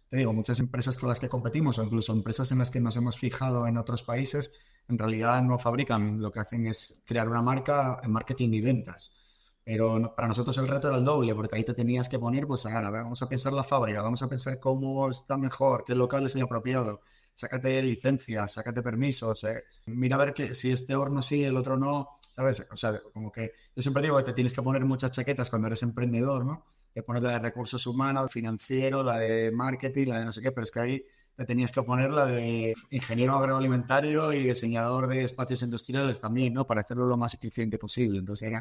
te digo, muchas empresas con las que competimos o incluso empresas en las que nos hemos fijado en otros países, en realidad no fabrican, lo que hacen es crear una marca en marketing y ventas. Pero para nosotros el reto era el doble, porque ahí te tenías que poner, pues ahora, vamos a pensar la fábrica, vamos a pensar cómo está mejor, qué local es el apropiado, sácate licencias, sácate permisos, mira a ver que si este horno sí, el otro no, ¿sabes? O sea, como que yo siempre digo que te tienes que poner muchas chaquetas cuando eres emprendedor, ¿no? Te pones la de recursos humanos, financiero, la de marketing, la de no sé qué, pero es que ahí te tenías que poner la de ingeniero agroalimentario y diseñador de espacios industriales también, ¿no? Para hacerlo lo más eficiente posible. Entonces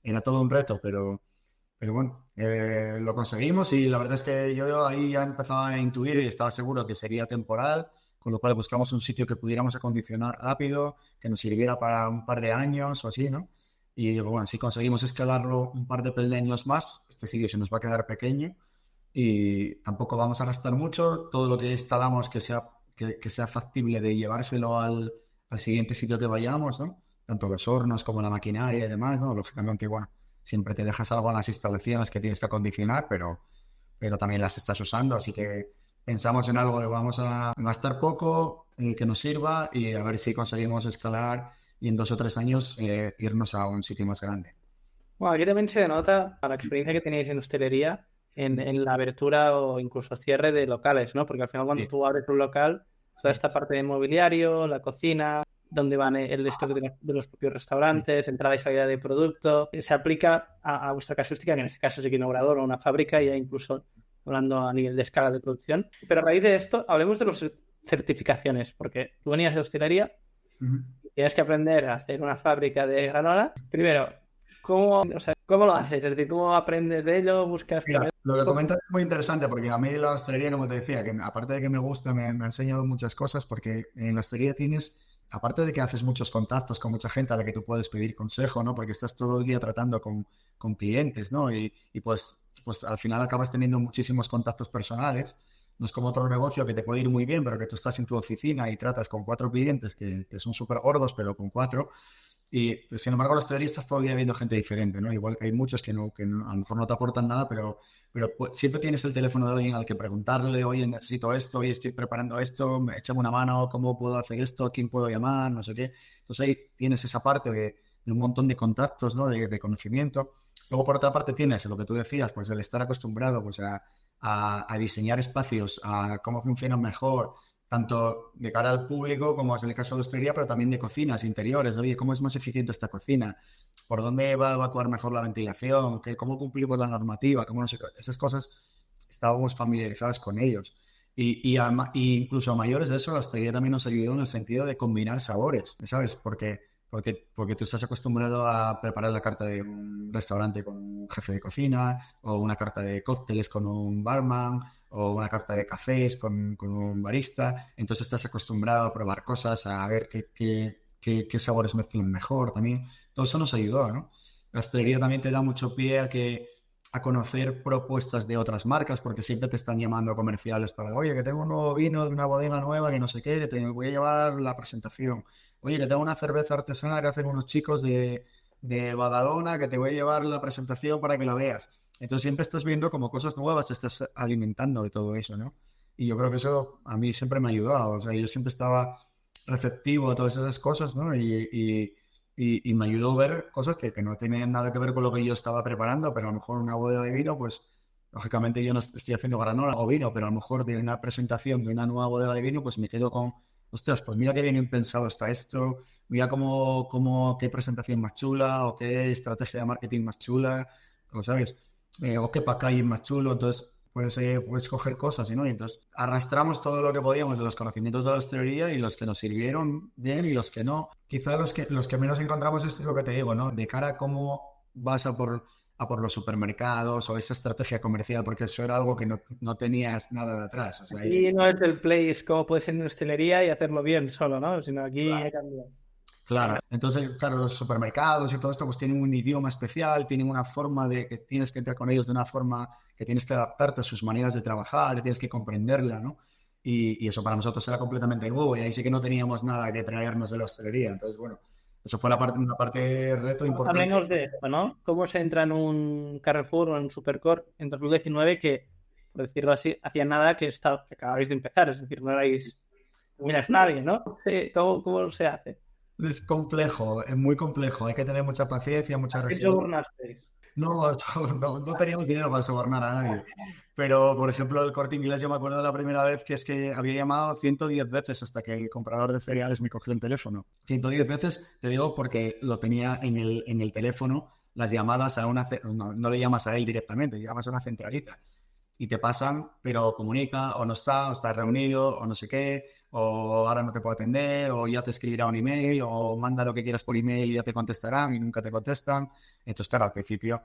era todo un reto, pero bueno, lo conseguimos y la verdad es que yo ahí ya empezaba a intuir y estaba seguro que sería temporal, con lo cual buscamos un sitio que pudiéramos acondicionar rápido, que nos sirviera para un par de años o así, ¿no? Y digo, bueno, si conseguimos escalarlo un par de peldaños más, este sitio se nos va a quedar pequeño y tampoco vamos a gastar mucho. Todo lo que instalamos que sea factible de llevárselo al siguiente sitio que vayamos, ¿no? Tanto los hornos como la maquinaria y demás, ¿no? Lógicamente, bueno, siempre te dejas algo en las instalaciones que tienes que acondicionar, pero también las estás usando, así que pensamos en algo de vamos a gastar poco, que nos sirva y a ver si conseguimos escalar y en 2 o 3 años irnos a un sitio más grande. Bueno, aquí también se denota la experiencia que tenéis en hostelería en la abertura o incluso cierre de locales, ¿no? Porque al final cuando Sí, tú abres un local, toda sí. esta parte de mobiliario, la cocina, donde van el stock de los propios restaurantes, entrada y salida de producto, se aplica a vuestra casuística, que en este caso es un obrador o una fábrica, ya incluso hablando a nivel de escala de producción. Pero a raíz de esto, hablemos de las certificaciones, porque tú venías de hostelería Ujú. y tienes que aprender a hacer una fábrica de granola. Primero, ¿cómo lo haces? Es decir, ¿cómo aprendes de ello? ¿Buscas por Mira, ahí? lo que comentas es muy interesante porque a mí la hostelería, como te decía, que aparte de que me gusta, me ha enseñado muchas cosas porque en la hostelería tienes, aparte de que haces muchos contactos con mucha gente a la que tú puedes pedir consejo, ¿no? Porque estás todo el día tratando con clientes, ¿no? Y pues al final acabas teniendo muchísimos contactos personales. No es como otro negocio que te puede ir muy bien, pero que tú estás en tu oficina y tratas con 4 clientes que son súper gordos, pero con 4. Y pues, sin embargo, los terroristas todo el día viendo gente diferente, ¿no? Igual que hay muchos a lo mejor no te aportan nada, pero pues, siempre tienes el teléfono de alguien al que preguntarle, oye, necesito esto, oye, estoy preparando esto, échame una mano, ¿cómo puedo hacer esto? ¿Quién puedo llamar? No sé qué. Entonces ahí tienes esa parte de un montón de contactos, ¿no? De conocimiento. Luego, por otra parte, tienes lo que tú decías, pues el estar acostumbrado pues, a diseñar espacios, a cómo funcionan mejor, tanto de cara al público, como es el caso de hostelería, pero también de cocinas interiores. Oye, ¿cómo es más eficiente esta cocina? ¿Por dónde va a evacuar mejor la ventilación? ¿Cómo cumplimos la normativa? ¿Cómo no sé qué? Esas cosas estábamos familiarizados con ellos. Y incluso a mayores de eso, la hostelería también nos ayudó en el sentido de combinar sabores, ¿sabes? Porque tú estás acostumbrado a preparar la carta de un restaurante con un jefe de cocina, o una carta de cócteles con un barman, o una carta de cafés con un barista. Entonces estás acostumbrado a probar cosas, a ver qué sabores mezclan mejor también. Todo eso nos ayudó, ¿no? La hostelería también te da mucho pie a conocer propuestas de otras marcas, porque siempre te están llamando comerciales para, oye, que tengo un nuevo vino de una bodega nueva que no sé qué, que te voy a llevar la presentación. Oye, que tengo una cerveza artesana que hacen unos chicos de Badalona que te voy a llevar la presentación para que la veas. Entonces siempre estás viendo como cosas nuevas, te estás alimentando de todo eso, ¿no? Y yo creo que eso a mí siempre me ha ayudado. O sea, yo siempre estaba receptivo a todas esas cosas, ¿no? Y me ayudó a ver cosas que no tenían nada que ver con lo que yo estaba preparando, pero a lo mejor una bodega de vino, pues Lógicamente yo no estoy haciendo granola o vino, pero a lo mejor de una presentación de una nueva bodega de vino, pues me quedo con, ostras, pues mira qué bien pensado está esto, mira qué presentación más chula o qué estrategia de marketing más chula, o sabes, o qué packaging más chulo. Entonces puedes coger cosas, ¿no? Y entonces arrastramos todo lo que podíamos de los conocimientos de la hostelería y los que nos sirvieron bien y los que no. Quizá los que menos encontramos es lo que te digo, ¿no? De cara a cómo vas a por los supermercados o esa estrategia comercial, porque eso era algo que no tenías nada de atrás. O sea, Aquí no es el place como puede ser en hostelería y hacerlo bien solo, ¿no? Sino aquí claro, hay cambiado. claro. Entonces, claro, los supermercados y todo esto pues tienen un idioma especial, tienen una forma de que tienes que entrar con ellos de una forma que tienes que adaptarte a sus maneras de trabajar, tienes que comprenderla, ¿no? Y eso para nosotros era completamente nuevo y ahí sí que no teníamos nada que traernos de la hostelería. Entonces, bueno, eso fue una parte reto importante. Hablemos de esto, ¿no? ¿Cómo se entra en un Carrefour o en un Supercore en 2019 que, por decirlo así, hacía nada que acabáis de empezar? Es decir, no erais, no erais nadie, ¿no? Sí, ¿cómo se hace? Es complejo, es muy complejo. Hay que tener mucha paciencia, mucha ¿A qué resiliencia. sobornasteis? No, no teníamos dinero para sobornar a nadie. Pero, por ejemplo, el Corte Inglés, yo me acuerdo de la primera vez que es que había llamado 110 veces hasta que el comprador de cereales me cogió el teléfono. 110 veces, te digo, porque lo tenía en el teléfono, las llamadas a no le llamas a él directamente, llamas a una centralita y te pasan, pero comunica, o está reunido, o no sé qué, o ahora no te puedo atender, o ya te escribirá un email, o manda lo que quieras por email y ya te contestarán y nunca te contestan. Entonces, claro, al principio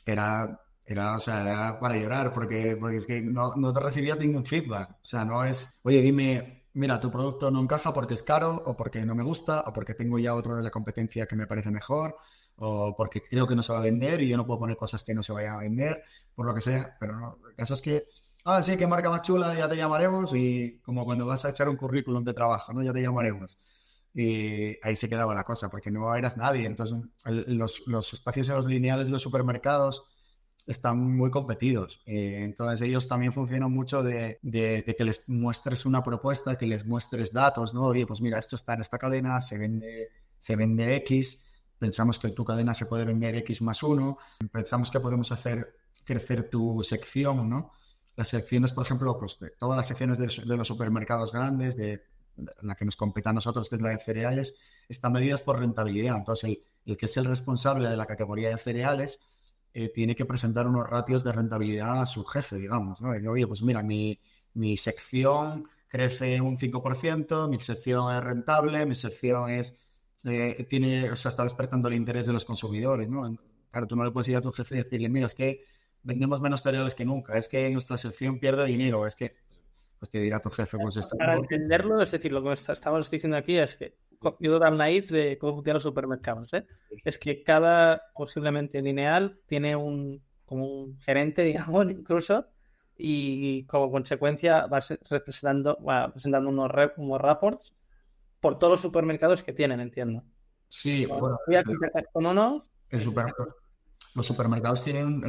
o sea, era para llorar, porque es que no te recibías ningún feedback. O sea, no es, oye, dime, mira, tu producto no encaja porque es caro, o porque no me gusta, o porque tengo ya otro de la competencia que me parece mejor, o porque creo que no se va a vender y yo no puedo poner cosas que no se vayan a vender, por lo que sea. Pero no, el caso es que, sí, qué marca más chula, ya te llamaremos, y como cuando vas a echar un currículum de trabajo, ¿no? Ya te llamaremos. Y ahí se quedaba la cosa, porque no eras nadie. Entonces, los espacios en los lineales de los supermercados están muy competidos. Entonces ellos también funcionan mucho de que les muestres una propuesta, que les muestres datos, ¿no? Oye, pues mira, esto está en esta cadena, se vende X, pensamos que tu cadena se puede vender X más uno, pensamos que podemos hacer crecer tu sección, ¿no? Las secciones, por ejemplo, pues de todas las secciones de los supermercados grandes, de la que nos compete a nosotros, que es la de cereales, están medidas por rentabilidad. Entonces, el que es el responsable de la categoría de cereales tiene que presentar unos ratios de rentabilidad a su jefe, digamos, ¿no? Y dice, oye, pues mira, mi sección crece un 5%, mi sección es rentable, mi sección o sea, está despertando el interés de los consumidores, ¿no? Claro, tú no le puedes ir a tu jefe y decirle, mira, es que vendemos menos cereales que nunca, es que nuestra sección pierde dinero, es que, pues te dirá tu jefe, pues está... Para entenderlo, es decir, lo que estamos diciendo aquí es que yo tan naif de cómo funcionan los supermercados, ¿eh? Es que cada posiblemente lineal tiene como un gerente, digamos, incluso, y como consecuencia va presentando unos reports por todos los supermercados que tienen, entiendo. Sí, bueno, Voy a contactar con unos. el super, los supermercados tienen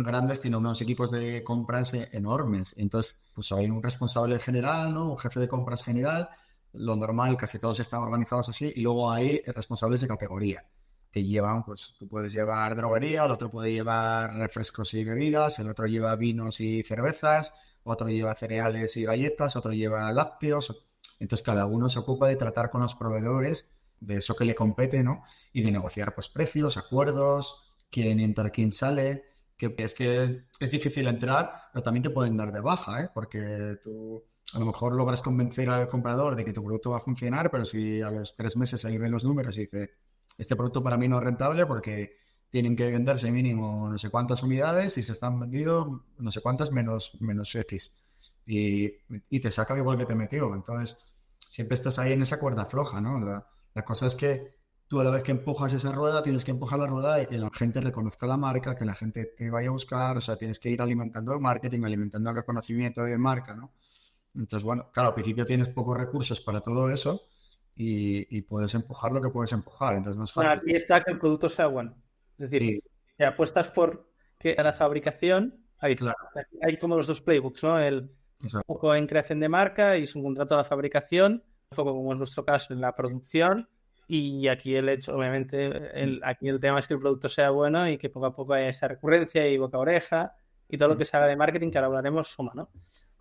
unos equipos de compras enormes. Entonces, pues hay un responsable general, ¿no? Un jefe de compras general. Lo normal, casi todos están organizados así. Y luego hay responsables de categoría que llevan, pues tú puedes llevar droguería, el otro puede llevar refrescos y bebidas, el otro lleva vinos y cervezas, otro lleva cereales y galletas, otro lleva lácteos. Entonces, cada uno se ocupa de tratar con los proveedores de eso que le compete, ¿no? Y de negociar, pues, precios, acuerdos, quién entra, quién sale, que es difícil entrar, pero también te pueden dar de baja, ¿eh? Porque tú a lo mejor logras convencer al comprador de que tu producto va a funcionar, pero si a los 3 meses ahí ven los números y dice, este producto para mí no es rentable porque tienen que venderse mínimo no sé cuántas unidades y se están vendiendo no sé cuántas menos X. Y te saca igual que te metió. Entonces, siempre estás ahí en esa cuerda floja, ¿no? La cosa es que tú a la vez que empujas esa rueda, tienes que empujar la rueda y que la gente reconozca la marca, que la gente te vaya a buscar, o sea, tienes que ir alimentando el marketing, alimentando el reconocimiento de marca, ¿no? Entonces, bueno, claro, al principio tienes pocos recursos para todo eso y puedes empujar lo que puedes empujar, entonces no es Bueno, fácil. aquí está que el producto sea bueno. Es decir, Sí, que apuestas por que la fabricación, claro, hay como los dos playbooks, ¿no? El eso, foco en creación de marca y su contrato a la fabricación, foco como es nuestro caso en la producción y aquí el hecho, obviamente, aquí el tema es que el producto sea bueno y que poco a poco haya esa recurrencia y boca a oreja y todo lo que se haga de marketing, que ahora hablaremos, suma, ¿no?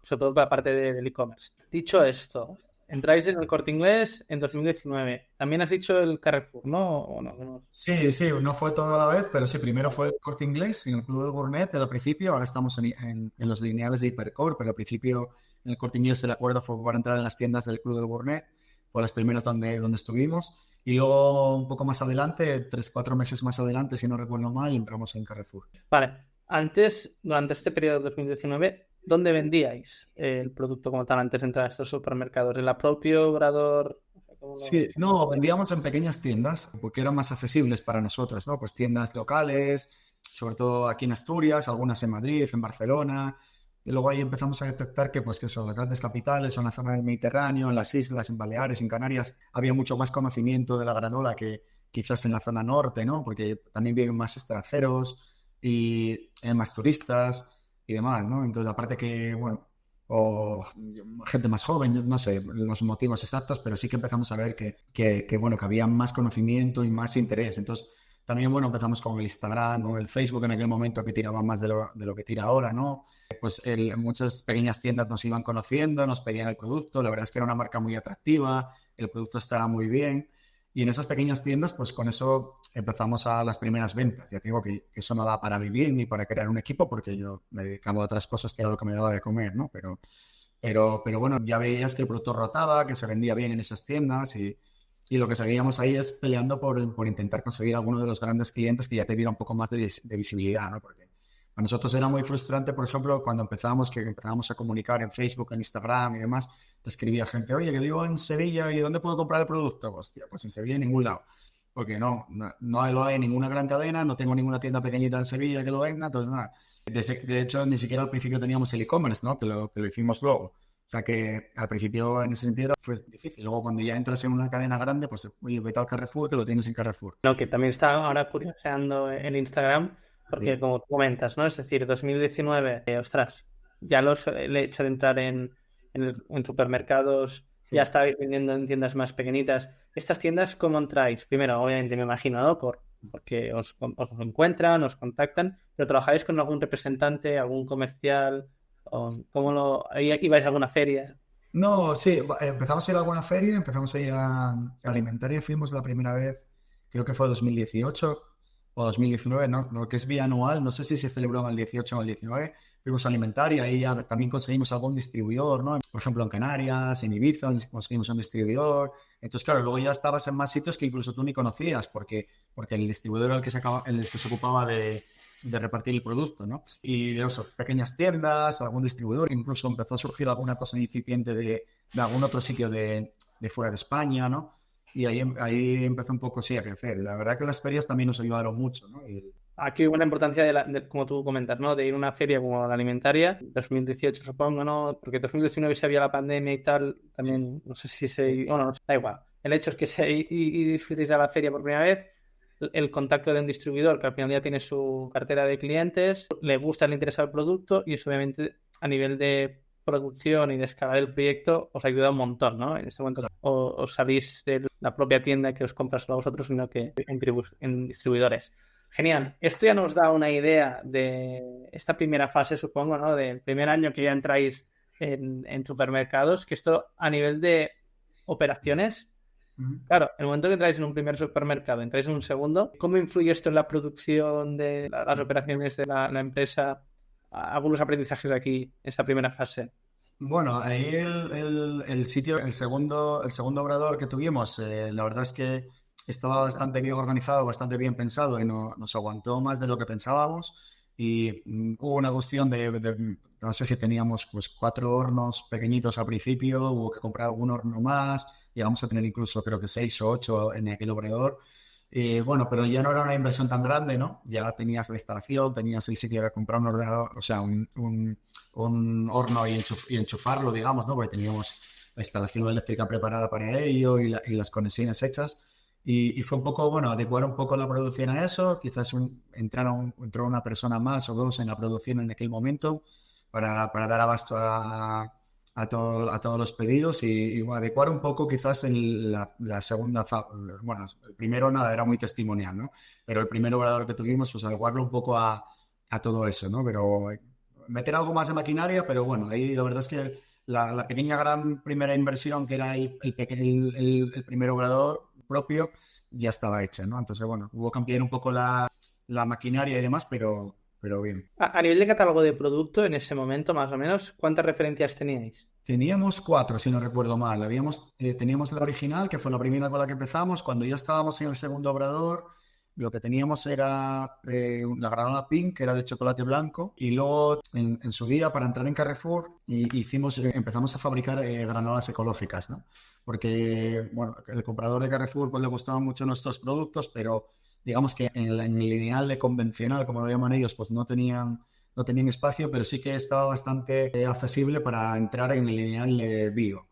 Sobre todo para la parte del e-commerce. Dicho esto, entráis en el Corte Inglés en 2019. También has dicho el Carrefour, ¿no? ¿O no? Sí, sí, no fue todo a la vez, pero sí, primero fue el Corte Inglés en el Club del Gourmet al principio, ahora estamos en los lineales de Hipercore, pero al principio en el Corte Inglés el acuerdo fue para entrar en las tiendas del Club del Gourmet, fue las primeras donde estuvimos, y luego un poco más adelante, 3, 4 meses más adelante, si no recuerdo mal, entramos en Carrefour. Vale. Antes, durante este periodo de 2019, ¿dónde vendíais el producto como tal antes de entrar a estos supermercados? ¿En la propio Obrador? Sí, no, vendíamos en pequeñas tiendas porque eran más accesibles para nosotros, ¿no? Pues tiendas locales, sobre todo aquí en Asturias, algunas en Madrid, en Barcelona. Y luego ahí empezamos a detectar que, pues, que son las grandes capitales, son la zona del Mediterráneo, en las islas, en Baleares, en Canarias, había mucho más conocimiento de la granola que quizás en la zona norte, ¿no? Porque también viven más extranjeros y más turistas y demás, ¿no? Entonces, aparte que, bueno, o gente más joven, no sé los motivos exactos, pero sí que empezamos a ver bueno, que había más conocimiento y más interés. Entonces, también, bueno, empezamos con el Instagram o el Facebook en aquel momento que tiraba más de lo que tira ahora, ¿no? Pues muchas pequeñas tiendas nos iban conociendo, nos pedían el producto, la verdad es que era una marca muy atractiva, el producto estaba muy bien. Y en esas pequeñas tiendas, pues con eso empezamos a las primeras ventas. Ya te digo que eso no da para vivir ni para crear un equipo porque yo me dedicaba a otras cosas que era lo que me daba de comer, ¿no? Pero bueno, ya veías que el producto rotaba, que se vendía bien en esas tiendas y lo que seguíamos ahí es peleando por intentar conseguir alguno de los grandes clientes que ya te diera un poco más de visibilidad, ¿no? Porque para nosotros era muy frustrante, por ejemplo, cuando empezábamos a comunicar en Facebook, en Instagram y demás, te escribía gente, oye, que vivo en Sevilla y ¿dónde puedo comprar el producto? Hostia, pues en Sevilla en ningún lado. Porque no lo hay en ninguna gran cadena, no tengo ninguna tienda pequeñita en Sevilla que lo venda, entonces nada. De hecho, ni siquiera al principio teníamos el e-commerce, ¿no? Que lo hicimos luego. O sea que al principio en ese sentido fue difícil. Luego cuando ya entras en una cadena grande, pues oye, vete al Carrefour que lo tienes en Carrefour. No, que también está ahora curioseando en Instagram, porque Sí. como tú comentas, ¿no? Es decir, 2019, ostras, ya el hecho de entrar en supermercados, ya Sí. estabais vendiendo en tiendas más pequeñitas. ¿Estas tiendas cómo entráis? Primero, obviamente me imagino, ¿no? Porque os encuentran, os contactan, pero ¿trabajáis con algún representante, algún comercial? ¿O ibais a alguna feria? No, sí, empezamos a ir a alguna feria, empezamos a ir a Alimentaria, fuimos la primera vez, creo que fue 2018 o 2019, ¿no? Lo que es bianual, no sé si se celebró en el 18 o el 19, fuimos a Alimentaria y también conseguimos algún distribuidor, ¿no? Por ejemplo, en Canarias, en Ibiza, conseguimos un distribuidor. Entonces, claro, luego ya estabas en más sitios que incluso tú ni conocías, porque el distribuidor era el que se ocupaba de repartir el producto, ¿no? Y eso, pequeñas tiendas, algún distribuidor, incluso empezó a surgir alguna cosa incipiente de algún otro sitio de fuera de España, ¿no? Y ahí empezó un poco, sí, a crecer. La verdad que las ferias también nos ayudaron mucho, ¿no? Aquí hubo la importancia como tú comentas, ¿no? De ir a una feria como la Alimentaria, 2018 supongo, ¿no? Porque 2019 se había la pandemia y tal, también no sé si bueno, da igual. El hecho es que y fuisteis a la feria por primera vez, el contacto de un distribuidor que al final ya tiene su cartera de clientes, le gusta, le interesa el producto y eso obviamente a nivel de producción y de escalar el proyecto os ayuda un montón, ¿no? En este momento os salís de la propia tienda que os compra solo a vosotros, sino que en distribuidores. Genial. Esto ya nos da una idea de esta primera fase, supongo, ¿no? Del primer año que ya entráis en supermercados, que esto a nivel de operaciones, claro, en el momento que entráis en un primer supermercado, entráis en un segundo, ¿cómo influye esto en la producción de las operaciones de la empresa? Algunos aprendizajes aquí en esta primera fase. Bueno, ahí el sitio, el segundo obrador que tuvimos, la verdad es que estaba bastante bien organizado, bastante bien pensado y nos aguantó más de lo que pensábamos. Y hubo una cuestión no sé si teníamos pues 4 hornos pequeñitos al principio, hubo que comprar algún horno más, llegamos a tener incluso creo que 6 o 8 en aquel obrador. Bueno, pero ya no era una inversión tan grande, ¿no? Ya tenías la instalación, tenías el sitio de comprar un ordenador, o sea, un horno y enchufarlo, digamos, ¿no? Porque teníamos la instalación eléctrica preparada para ello y las conexiones hechas. Y fue un poco, bueno, adecuar un poco la producción a eso. Quizás entró una persona más o dos en la producción en aquel momento para dar abasto a todos los pedidos y bueno, adecuar un poco quizás en la segunda bueno, el primero nada, era muy testimonial, ¿no? Pero el primer obrador que tuvimos, pues adecuarlo un poco a todo eso, ¿no? Pero meter algo más de maquinaria, pero bueno, ahí la verdad es que la pequeña gran primera inversión, que era el primer obrador propio, ya estaba hecha, ¿no? Entonces, bueno, hubo que ampliar un poco la maquinaria y demás, pero bien. A nivel de catálogo de producto, en ese momento, más o menos, ¿cuántas referencias teníais? Teníamos 4, si no recuerdo mal. Teníamos la original, que fue la primera con la que empezamos. Cuando ya estábamos en el segundo obrador, lo que teníamos era la granola Pink, que era de chocolate blanco. Y luego, en su día, para entrar en Carrefour, empezamos a fabricar granolas ecológicas, ¿no? Porque, bueno, el comprador de Carrefour pues, le gustaban mucho nuestros productos, pero digamos que en el lineal de convencional, como lo llaman ellos, pues no tenían espacio, pero sí que estaba bastante accesible para entrar en el lineal de bio,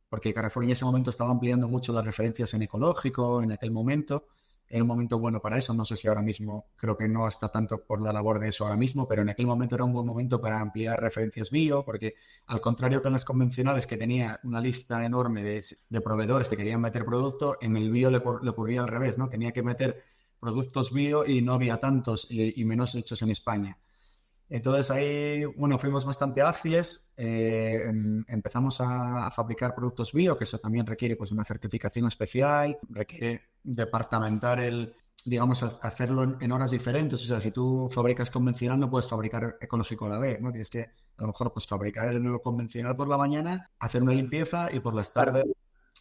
porque Carrefour en ese momento estaba ampliando mucho las referencias en ecológico, en aquel momento. Era un momento bueno para eso, no sé si ahora mismo, creo que no está tanto por la labor de eso ahora mismo, pero en aquel momento era un buen momento para ampliar referencias bio, porque al contrario que en las convencionales, que tenía una lista enorme de proveedores que querían meter producto, en el bio le ocurría al revés, ¿no? Tenía que meter productos bio y no había tantos y menos hechos en España. Entonces ahí, bueno, fuimos bastante ágiles, empezamos a fabricar productos bio, que eso también requiere pues una certificación especial, requiere departamentar digamos, hacerlo en horas diferentes. O sea, si tú fabricas convencional no puedes fabricar ecológico a la vez, ¿no? Tienes que a lo mejor pues fabricar el convencional por la mañana, hacer una limpieza y por las tardes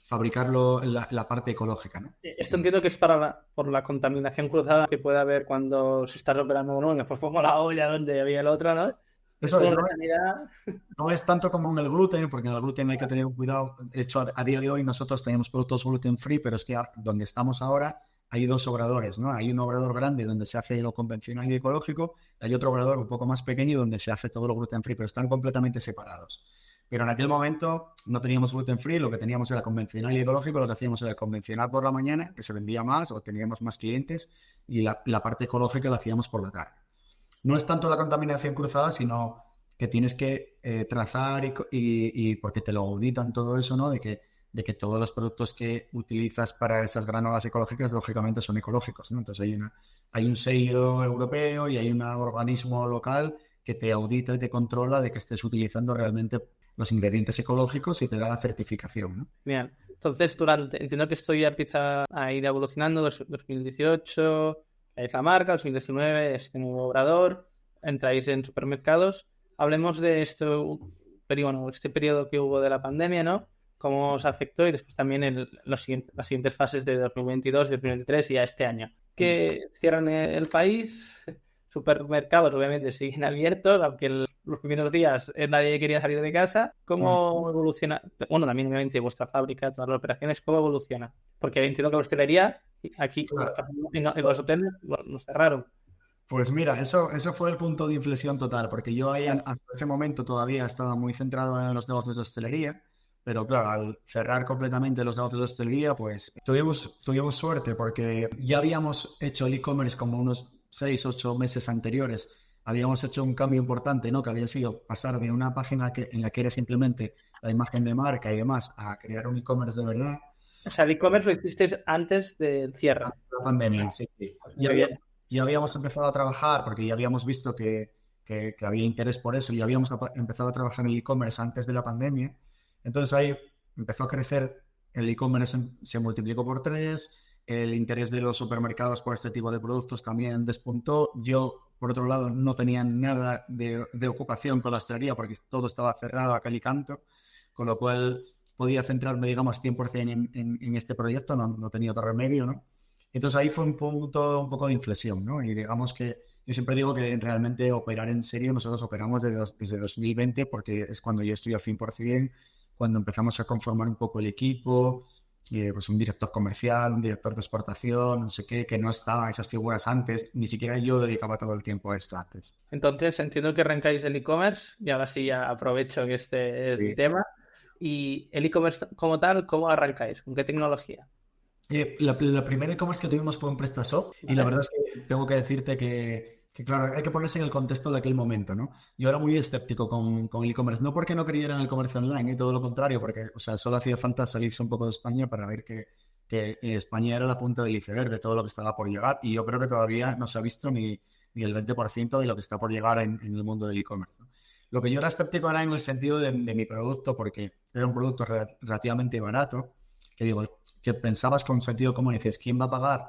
fabricarlo la parte ecológica, ¿no? Esto entiendo que es por la contaminación cruzada que puede haber cuando se está operando uno, que fue como la olla donde había el otro, ¿no? Es Eso como es, una ¿no? sanidad. No es tanto como en el gluten, porque en el gluten hay que tener un cuidado. De hecho, a día de hoy nosotros tenemos productos gluten free, pero es que donde estamos ahora hay 2 obradores, ¿no? Hay un obrador grande donde se hace lo convencional y ecológico, y hay otro obrador un poco más pequeño donde se hace todo lo gluten free, pero están completamente separados. Pero en aquel momento no teníamos gluten free, lo que teníamos era convencional y ecológico, lo que hacíamos era convencional por la mañana, que se vendía más o teníamos más clientes, y la parte ecológica la hacíamos por la tarde. No es tanto la contaminación cruzada, sino que tienes que trazar y porque te lo auditan todo eso, ¿no? De que todos los productos que utilizas para esas granolas ecológicas, lógicamente, son ecológicos, ¿no? Entonces hay un sello europeo y hay un organismo local que te audita y te controla de que estés utilizando realmente los ingredientes ecológicos y te da la certificación, ¿no? Bien, entonces entiendo que esto ya empieza a ir evolucionando, 2018, hay la marca, 2019, este nuevo obrador, entráis en supermercados. Hablemos de esto, pero bueno, este periodo que hubo de la pandemia, ¿no? Cómo os afectó y después también las siguientes fases de 2022, 2023 y a este año. Que cierran el país, supermercados obviamente siguen abiertos, aunque los primeros días nadie quería salir de casa. ¿Cómo evoluciona? Bueno, también obviamente vuestra fábrica, todas las operaciones, ¿cómo evoluciona? Porque entiendo que la hostelería aquí Claro. en los hoteles los cerraron. Pues mira, eso fue el punto de inflexión total, porque yo ahí hasta ese momento todavía estaba muy centrado en los negocios de hostelería, pero claro, al cerrar completamente los negocios de hostelería, pues tuvimos suerte porque ya habíamos hecho el e-commerce como unos 6, 8 meses anteriores. Habíamos hecho un cambio importante, ¿no? Que había sido pasar de una página en la que era simplemente la imagen de marca y demás a crear un e-commerce de verdad. O sea, el e-commerce lo hicisteis antes del cierre. La pandemia, sí, sí. Muy bien. Ya habíamos empezado a trabajar porque ya habíamos visto que había interés por eso y ya habíamos empezado a trabajar en el e-commerce antes de la pandemia. Entonces ahí empezó a crecer, el e-commerce se multiplicó por 3, el interés de los supermercados por este tipo de productos también despuntó. Yo, por otro lado, no tenía nada de ocupación con la hostelería porque todo estaba cerrado a cal y canto, con lo cual podía centrarme, digamos, 100% en este proyecto, no tenía otro remedio, ¿no? Entonces ahí fue un punto un poco de inflexión, ¿no? Y digamos que yo siempre digo que realmente operar en serio, nosotros operamos desde 2020 porque es cuando yo estoy al 100%, cuando empezamos a conformar un poco el equipo, pues un director comercial, un director de exportación, no sé qué, que no estaban esas figuras antes, ni siquiera yo dedicaba todo el tiempo a esto antes. Entonces entiendo que arrancáis el e-commerce y ahora sí ya aprovecho que este es el Sí. tema. Y el e-commerce como tal, ¿cómo arrancáis? ¿Con qué tecnología? La primera e-commerce que tuvimos fue un PrestaShop y la ¿Vale? verdad es que tengo que decirte que, claro, hay que ponerse en el contexto de aquel momento, ¿no? Yo era muy escéptico con el e-commerce, no porque no creyera en el comercio online y todo lo contrario, porque, o sea, solo hacía falta salirse un poco de España para ver que España era la punta del iceberg de todo lo que estaba por llegar y yo creo que todavía no se ha visto ni el 20% de lo que está por llegar en el mundo del e-commerce, ¿no? Lo que yo era escéptico era en el sentido de mi producto, porque era un producto relativamente barato, que digo, que pensabas con sentido común, y dices, ¿quién va a pagar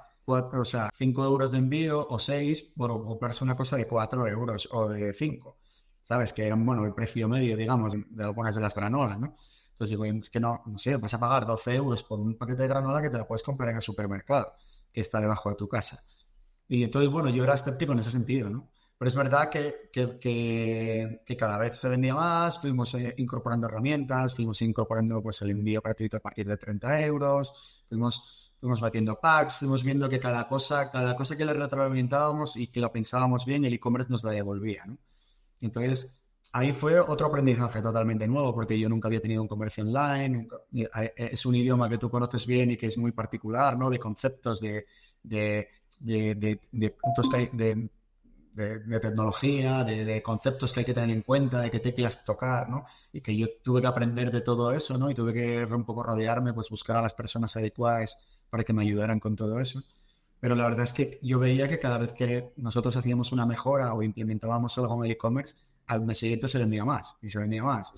5 euros de envío o 6 por comprarse una cosa de 4 euros o de 5? ¿Sabes? Que era, bueno, el precio medio, digamos, de algunas de las granolas, ¿no? Entonces digo, es que no sé, vas a pagar 12 euros por un paquete de granola que te lo puedes comprar en el supermercado, que está debajo de tu casa. Y entonces, bueno, yo era escéptico en ese sentido, ¿no? Pero es verdad que cada vez se vendía más, fuimos incorporando herramientas, fuimos incorporando pues, el envío gratuito a partir de 30 euros, fuimos metiendo packs, fuimos viendo que cada cosa que le retroalimentábamos y que lo pensábamos bien, el e-commerce nos la devolvía, ¿no? Entonces, ahí fue otro aprendizaje totalmente nuevo, porque yo nunca había tenido un comercio online, es un idioma que tú conoces bien y que es muy particular, ¿no? De conceptos, de puntos que hay, de tecnología, de conceptos que hay que tener en cuenta, de qué teclas tocar, ¿no? Y que yo tuve que aprender de todo eso, ¿no? Y tuve que un poco rodearme, pues buscar a las personas adecuadas para que me ayudaran con todo eso. Pero la verdad es que yo veía que cada vez que nosotros hacíamos una mejora o implementábamos algo en el e-commerce, al mes siguiente se vendía más y se vendía más.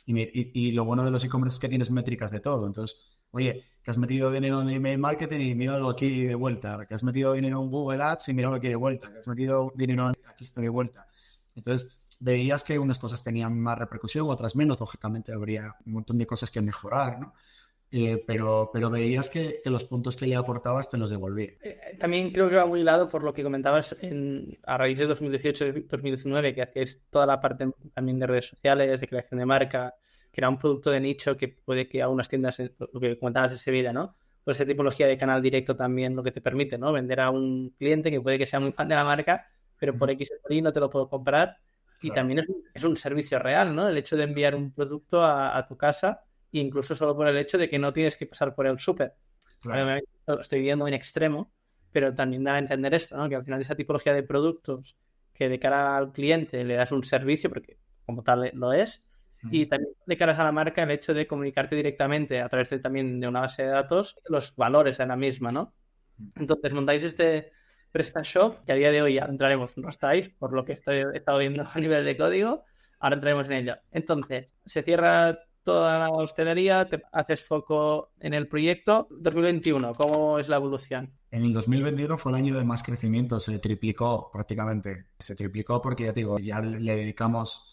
Y lo bueno de los e-commerce es que tienes métricas de todo. Entonces, oye, que has metido dinero en email marketing y míralo aquí de vuelta. Que has metido dinero en Google Ads y míralo aquí de vuelta. Que has metido dinero aquí está de vuelta. Entonces, veías que unas cosas tenían más repercusión, otras menos. Lógicamente, habría un montón de cosas que mejorar, ¿no? Pero veías que los puntos que le aportabas te los devolvía. También creo que va muy hilado por lo que comentabas a raíz de 2018-2019, que hacíais toda la parte también de redes sociales, de creación de marca, que era un producto de nicho que puede que a unas tiendas, lo que comentabas de Sevilla, ¿no? Pues esa tipología de canal directo también lo que te permite, ¿no? Vender a un cliente que puede que sea muy fan de la marca, pero por X o por Y no te lo puedo comprar. Y Claro. también es un servicio real, ¿no? El hecho de enviar un producto a tu casa, incluso solo por el hecho de que no tienes que pasar por el súper. Claro. Obviamente lo estoy viendo en extremo, pero también da a entender esto, ¿no? Que al final esa tipología de productos que de cara al cliente le das un servicio, porque como tal lo es, y también de cara a la marca el hecho de comunicarte directamente a través también de una base de datos los valores de la misma, ¿no? Entonces montáis este PrestaShop, que a día de hoy ya entraremos, no estáis, por lo que he estado viendo a nivel de código, ahora entraremos en ello. Entonces, se cierra toda la hostelería, te haces foco en el proyecto. 2021, ¿cómo es la evolución? En el 2021 fue el año de más crecimiento, se triplicó prácticamente. Se triplicó porque ya te digo, ya le dedicamos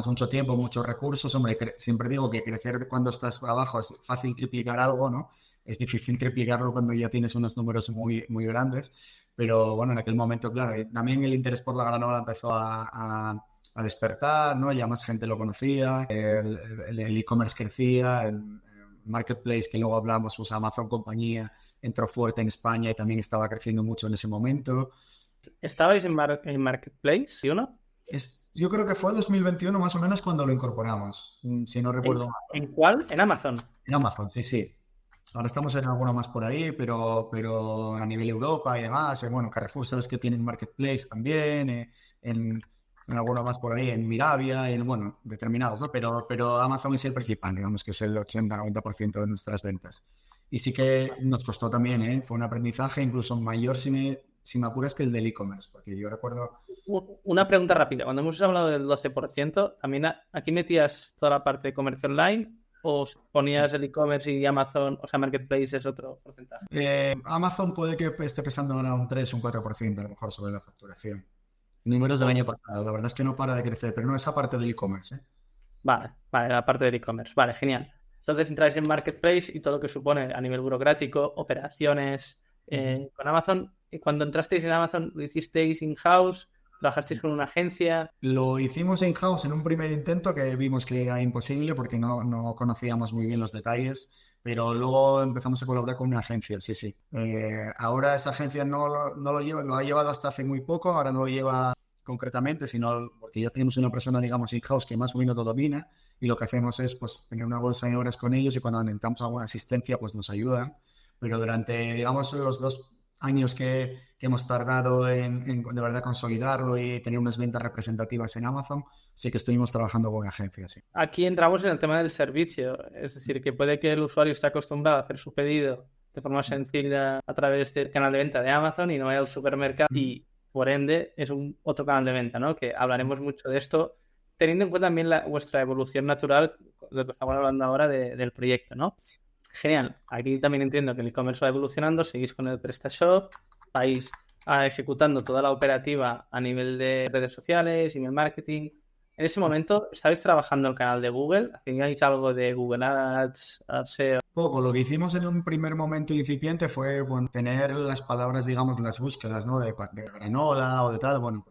mucho tiempo, muchos recursos. Hombre, siempre digo que crecer cuando estás abajo es fácil triplicar algo, ¿no? Es difícil triplicarlo cuando ya tienes unos números muy, muy grandes. Pero bueno, en aquel momento, claro, también el interés por la granola empezó a despertar, ¿no? Ya más gente lo conocía, el e-commerce crecía, el marketplace que luego hablamos, pues Amazon compañía entró fuerte en España y también estaba creciendo mucho en ese momento. ¿Estabais en Marketplace, sí o no? Yo creo que fue 2021 más o menos cuando lo incorporamos, si no recuerdo mal. ¿En cuál? En Amazon. En Amazon, sí, sí. Ahora estamos en alguno más por ahí, pero a nivel Europa y demás, bueno, Carrefour sabes que tienen Marketplace también, en alguno más por ahí, en Mirabia, bueno, determinados, ¿no? Pero Amazon es el principal, digamos que es el 80-90% de nuestras ventas. Y sí que nos costó también, ¿eh? Fue un aprendizaje incluso mayor, si me apuras, que el del e-commerce, porque yo recuerdo... Una pregunta rápida. Cuando hemos hablado del 12%, ¿también aquí metías toda la parte de comercio online o ponías el e-commerce y Amazon, o sea, Marketplace es otro porcentaje? Amazon puede que esté pesando ahora un 3 un 4% a lo mejor sobre la facturación. Números del año pasado, la verdad es que no para de crecer, pero no esa parte del e-commerce, ¿eh? Vale, la parte del e-commerce. Vale, genial. Entonces entráis en Marketplace y todo lo que supone a nivel burocrático, operaciones con Amazon. Y cuando entrasteis en Amazon, ¿lo hicisteis in-house? ¿Trabajasteis con una agencia? Lo hicimos in-house en un primer intento que vimos que era imposible porque no conocíamos muy bien los detalles, pero luego empezamos a colaborar con una agencia, sí, sí. Ahora esa agencia no lo lleva, lo ha llevado hasta hace muy poco, ahora no lo lleva concretamente, sino porque ya tenemos una persona, digamos, in-house que más o menos lo domina y lo que hacemos es pues tener una bolsa de horas con ellos y cuando necesitamos alguna asistencia pues nos ayudan. Pero durante, digamos, los 2 años que hemos tardado en de verdad consolidarlo y tener unas ventas representativas en Amazon, sí que estuvimos trabajando con agencias. Sí. Aquí entramos en el tema del servicio, es decir, que puede que el usuario esté acostumbrado a hacer su pedido de forma sencilla a través del canal de venta de Amazon y no vaya al supermercado y por ende es otro canal de venta, ¿no? Que hablaremos mucho de esto, teniendo en cuenta también vuestra evolución natural, lo que estamos hablando ahora del proyecto, ¿no? Genial. Aquí también entiendo que el e-commerce va evolucionando, seguís con el PrestaShop, vais ejecutando toda la operativa a nivel de redes sociales, email marketing. En ese momento, ¿estabais trabajando el canal de Google? ¿Hacíais algo de Google Ads, SEO? Poco, lo que hicimos en un primer momento incipiente fue, bueno, tener las palabras, digamos, las búsquedas, ¿no? De granola o de tal, bueno,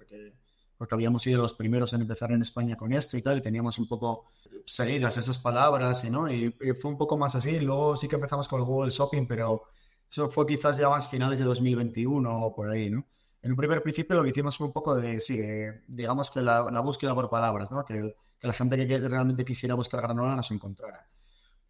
porque habíamos sido los primeros en empezar en España con esto y tal, y teníamos un poco seguidas esas palabras, y fue un poco más así. Luego sí que empezamos con el Google Shopping, pero eso fue quizás ya más finales de 2021 o por ahí, ¿no? En un primer principio lo que hicimos fue un poco digamos que la búsqueda por palabras, ¿no? Que la gente que realmente quisiera buscar granola nos encontrara.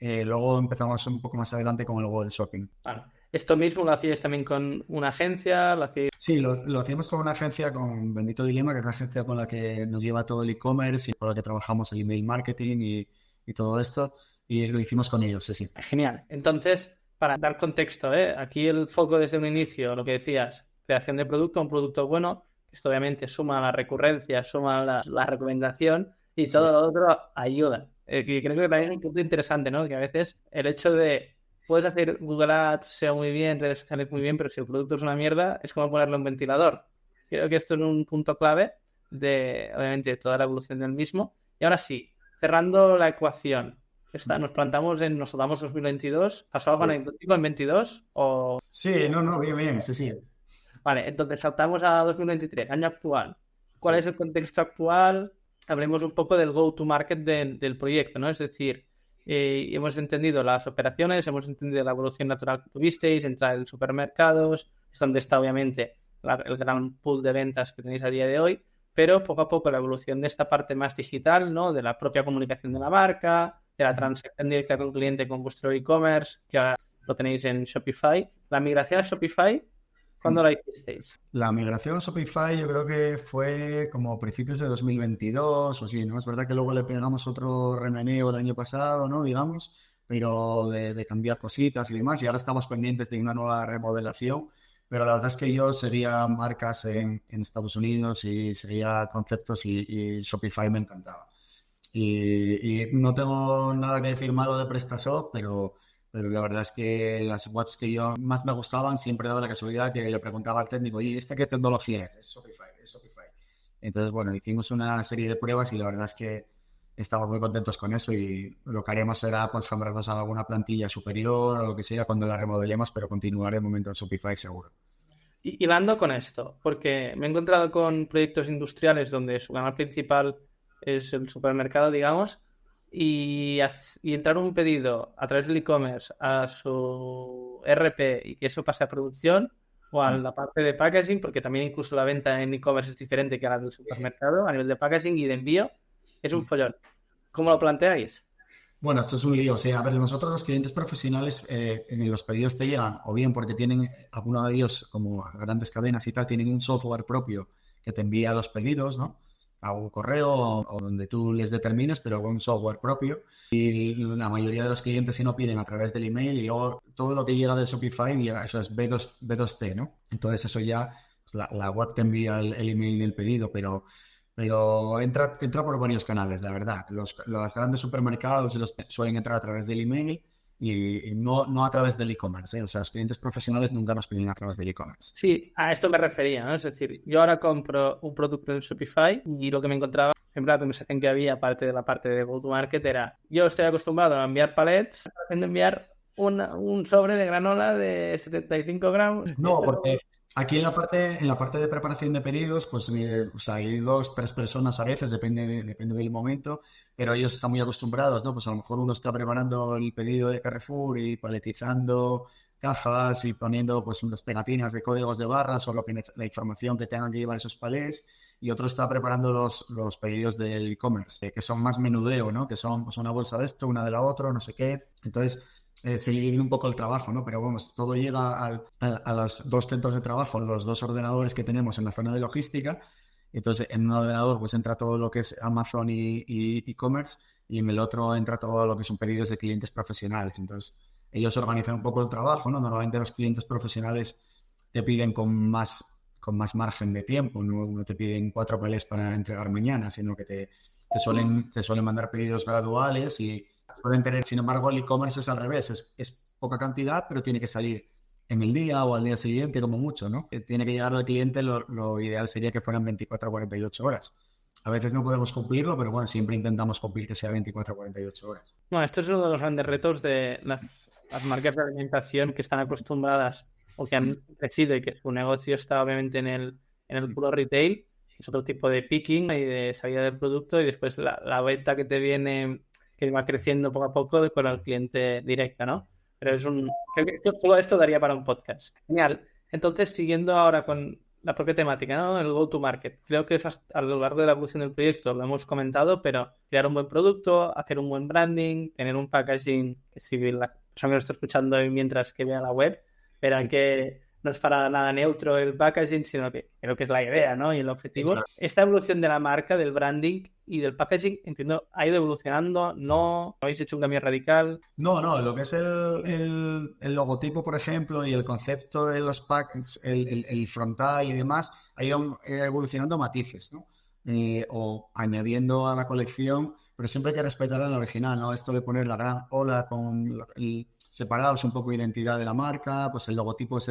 Luego empezamos un poco más adelante con el Google Shopping. Bueno, ¿esto mismo lo hacíais también con una agencia? Sí, lo hacíamos con una agencia, con Bendito Dilema, que es la agencia con la que nos lleva todo el e-commerce y con la que trabajamos el email marketing y todo esto. Y lo hicimos con ellos, sí. Genial. Entonces, para dar contexto, aquí el foco desde un inicio, lo que decías, creación de producto, un producto bueno, esto obviamente suma la recurrencia, suma la recomendación y todo lo otro ayuda. Que creo que también es un punto interesante, ¿no? Que a veces el hecho de puedes hacer Google Ads, SEO muy bien, redes sociales muy bien, pero si el producto es una mierda, es como ponerle un ventilador. Creo que esto es un punto clave de, obviamente, toda la evolución del mismo. Y ahora sí, cerrando la ecuación. Nos plantamos nos saltamos 2022. ¿Pasó algo anecdótico en 22? O... Sí, no, bien, sí. Vale, entonces saltamos a 2023, año actual. ¿Cuál es el contexto actual? Hablemos un poco del go-to-market del proyecto, ¿no? Es decir, hemos entendido las operaciones, hemos entendido la evolución natural que tuvisteis, entrar en supermercados, es donde está obviamente el gran pool de ventas que tenéis a día de hoy, pero poco a poco la evolución de esta parte más digital, ¿no? De la propia comunicación de la marca, de la transacción directa con el cliente con vuestro e-commerce, que ahora lo tenéis en Shopify. La migración a Shopify, ¿cuándo la hicisteis? La migración a Shopify yo creo que fue como principios de 2022 o así, ¿no? Es verdad que luego le pegamos otro remeneo el año pasado, ¿no? Digamos, pero de cambiar cositas y demás, y ahora estamos pendientes de una nueva remodelación, pero la verdad es que yo seguía marcas en Estados Unidos y seguía conceptos y Shopify me encantaba. Y no tengo nada que decir malo de PrestaShop, pero la verdad es que las webs que yo más me gustaban siempre daba la casualidad que le preguntaba al técnico, ¿y esta qué tecnología es? Es Shopify. Entonces, bueno, hicimos una serie de pruebas y la verdad es que estamos muy contentos con eso y lo que haremos será pues cambiarnos a alguna plantilla superior o lo que sea cuando la remodelemos, pero continuaré de momento en Shopify seguro. Y hilando con esto, porque me he encontrado con proyectos industriales donde su canal principal es el supermercado, digamos, y entrar un pedido a través del e-commerce a su RP y que eso pase a producción o a la parte de packaging, porque también incluso la venta en e-commerce es diferente que a la del supermercado, a nivel de packaging y de envío, es un follón. ¿Cómo lo planteáis? Bueno, esto es un lío. O sea, a ver, nosotros los clientes profesionales en los pedidos te llegan o bien porque tienen, algunos de ellos, como grandes cadenas y tal, tienen un software propio que te envía los pedidos, ¿no? A un correo o donde tú les determines, pero con un software propio. Y la mayoría de los clientes si no piden a través del email y luego todo lo que llega de Shopify llega, eso es B2T, ¿no? Entonces eso ya, pues la web te envía el email del pedido, pero entra por varios canales, la verdad. Los grandes supermercados suelen entrar a través del email y no a través del e-commerce, ¿eh? O sea, los clientes profesionales nunca nos piden a través del e-commerce. Sí, a esto me refería, ¿no? Es decir, yo ahora compro un producto en Shopify y lo que me encontraba, siempre la conversación que había, aparte de la parte de go-to-market, era yo estoy acostumbrado a enviar palets, a enviar un sobre de granola de 75 gramos. No, porque aquí en la parte de preparación de pedidos, pues o sea, hay 2, 3 personas a veces, depende del momento, pero ellos están muy acostumbrados, ¿no? Pues a lo mejor uno está preparando el pedido de Carrefour y paletizando cajas y poniendo pues unas pegatinas de códigos de barras o la información que tengan que llevar esos palés, y otro está preparando los pedidos del e-commerce, que son más menudeo, ¿no? Que son pues una bolsa de esto, una de la otra, no sé qué. Entonces se divide un poco el trabajo, ¿no? Pero vamos, todo llega a los 2 centros de trabajo, los 2 ordenadores que tenemos en la zona de logística. Entonces, en un ordenador pues entra todo lo que es Amazon y e-commerce, y en el otro entra todo lo que son pedidos de clientes profesionales. Entonces, ellos organizan un poco el trabajo, ¿no? Normalmente los clientes profesionales te piden con más con más margen de tiempo. No te piden 4 palés para entregar mañana, sino que te suelen mandar pedidos graduales y suelen tener, sin embargo, el e-commerce es al revés, es poca cantidad, pero tiene que salir en el día o al día siguiente como mucho, ¿no? Tiene que llegar al cliente, lo ideal sería que fueran 24 a 48 horas. A veces no podemos cumplirlo, pero bueno, siempre intentamos cumplir que sea 24 a 48 horas. Bueno, esto es uno de los grandes retos de las marcas de alimentación que están acostumbradas o que han crecido y que su negocio está obviamente en el puro retail. Es otro tipo de picking y de salida del producto y después la venta que te viene, que va creciendo poco a poco con el cliente directo, ¿no? Pero creo que solo esto daría para un podcast. Genial. Entonces, siguiendo ahora con la propia temática, ¿no? El go-to-market. Creo que a lo largo de la evolución del proyecto lo hemos comentado, pero crear un buen producto, hacer un buen branding, tener un packaging que si la persona que lo está escuchando hoy mientras que vea la web, verá que no es para nada neutro el packaging, sino que creo que es la idea, ¿no? Y el objetivo. Sí, claro. Esta evolución de la marca, del branding y del packaging, entiendo, ha ido evolucionando, ¿no? ¿Habéis hecho un cambio radical? No, lo que es el logotipo, por ejemplo, y el concepto de los packs, el frontal y demás, ha ido evolucionando matices, ¿no? O añadiendo a la colección, pero siempre hay que respetar el original, ¿no? Esto de poner la gran ola con separados un poco de identidad de la marca, pues el logotipo es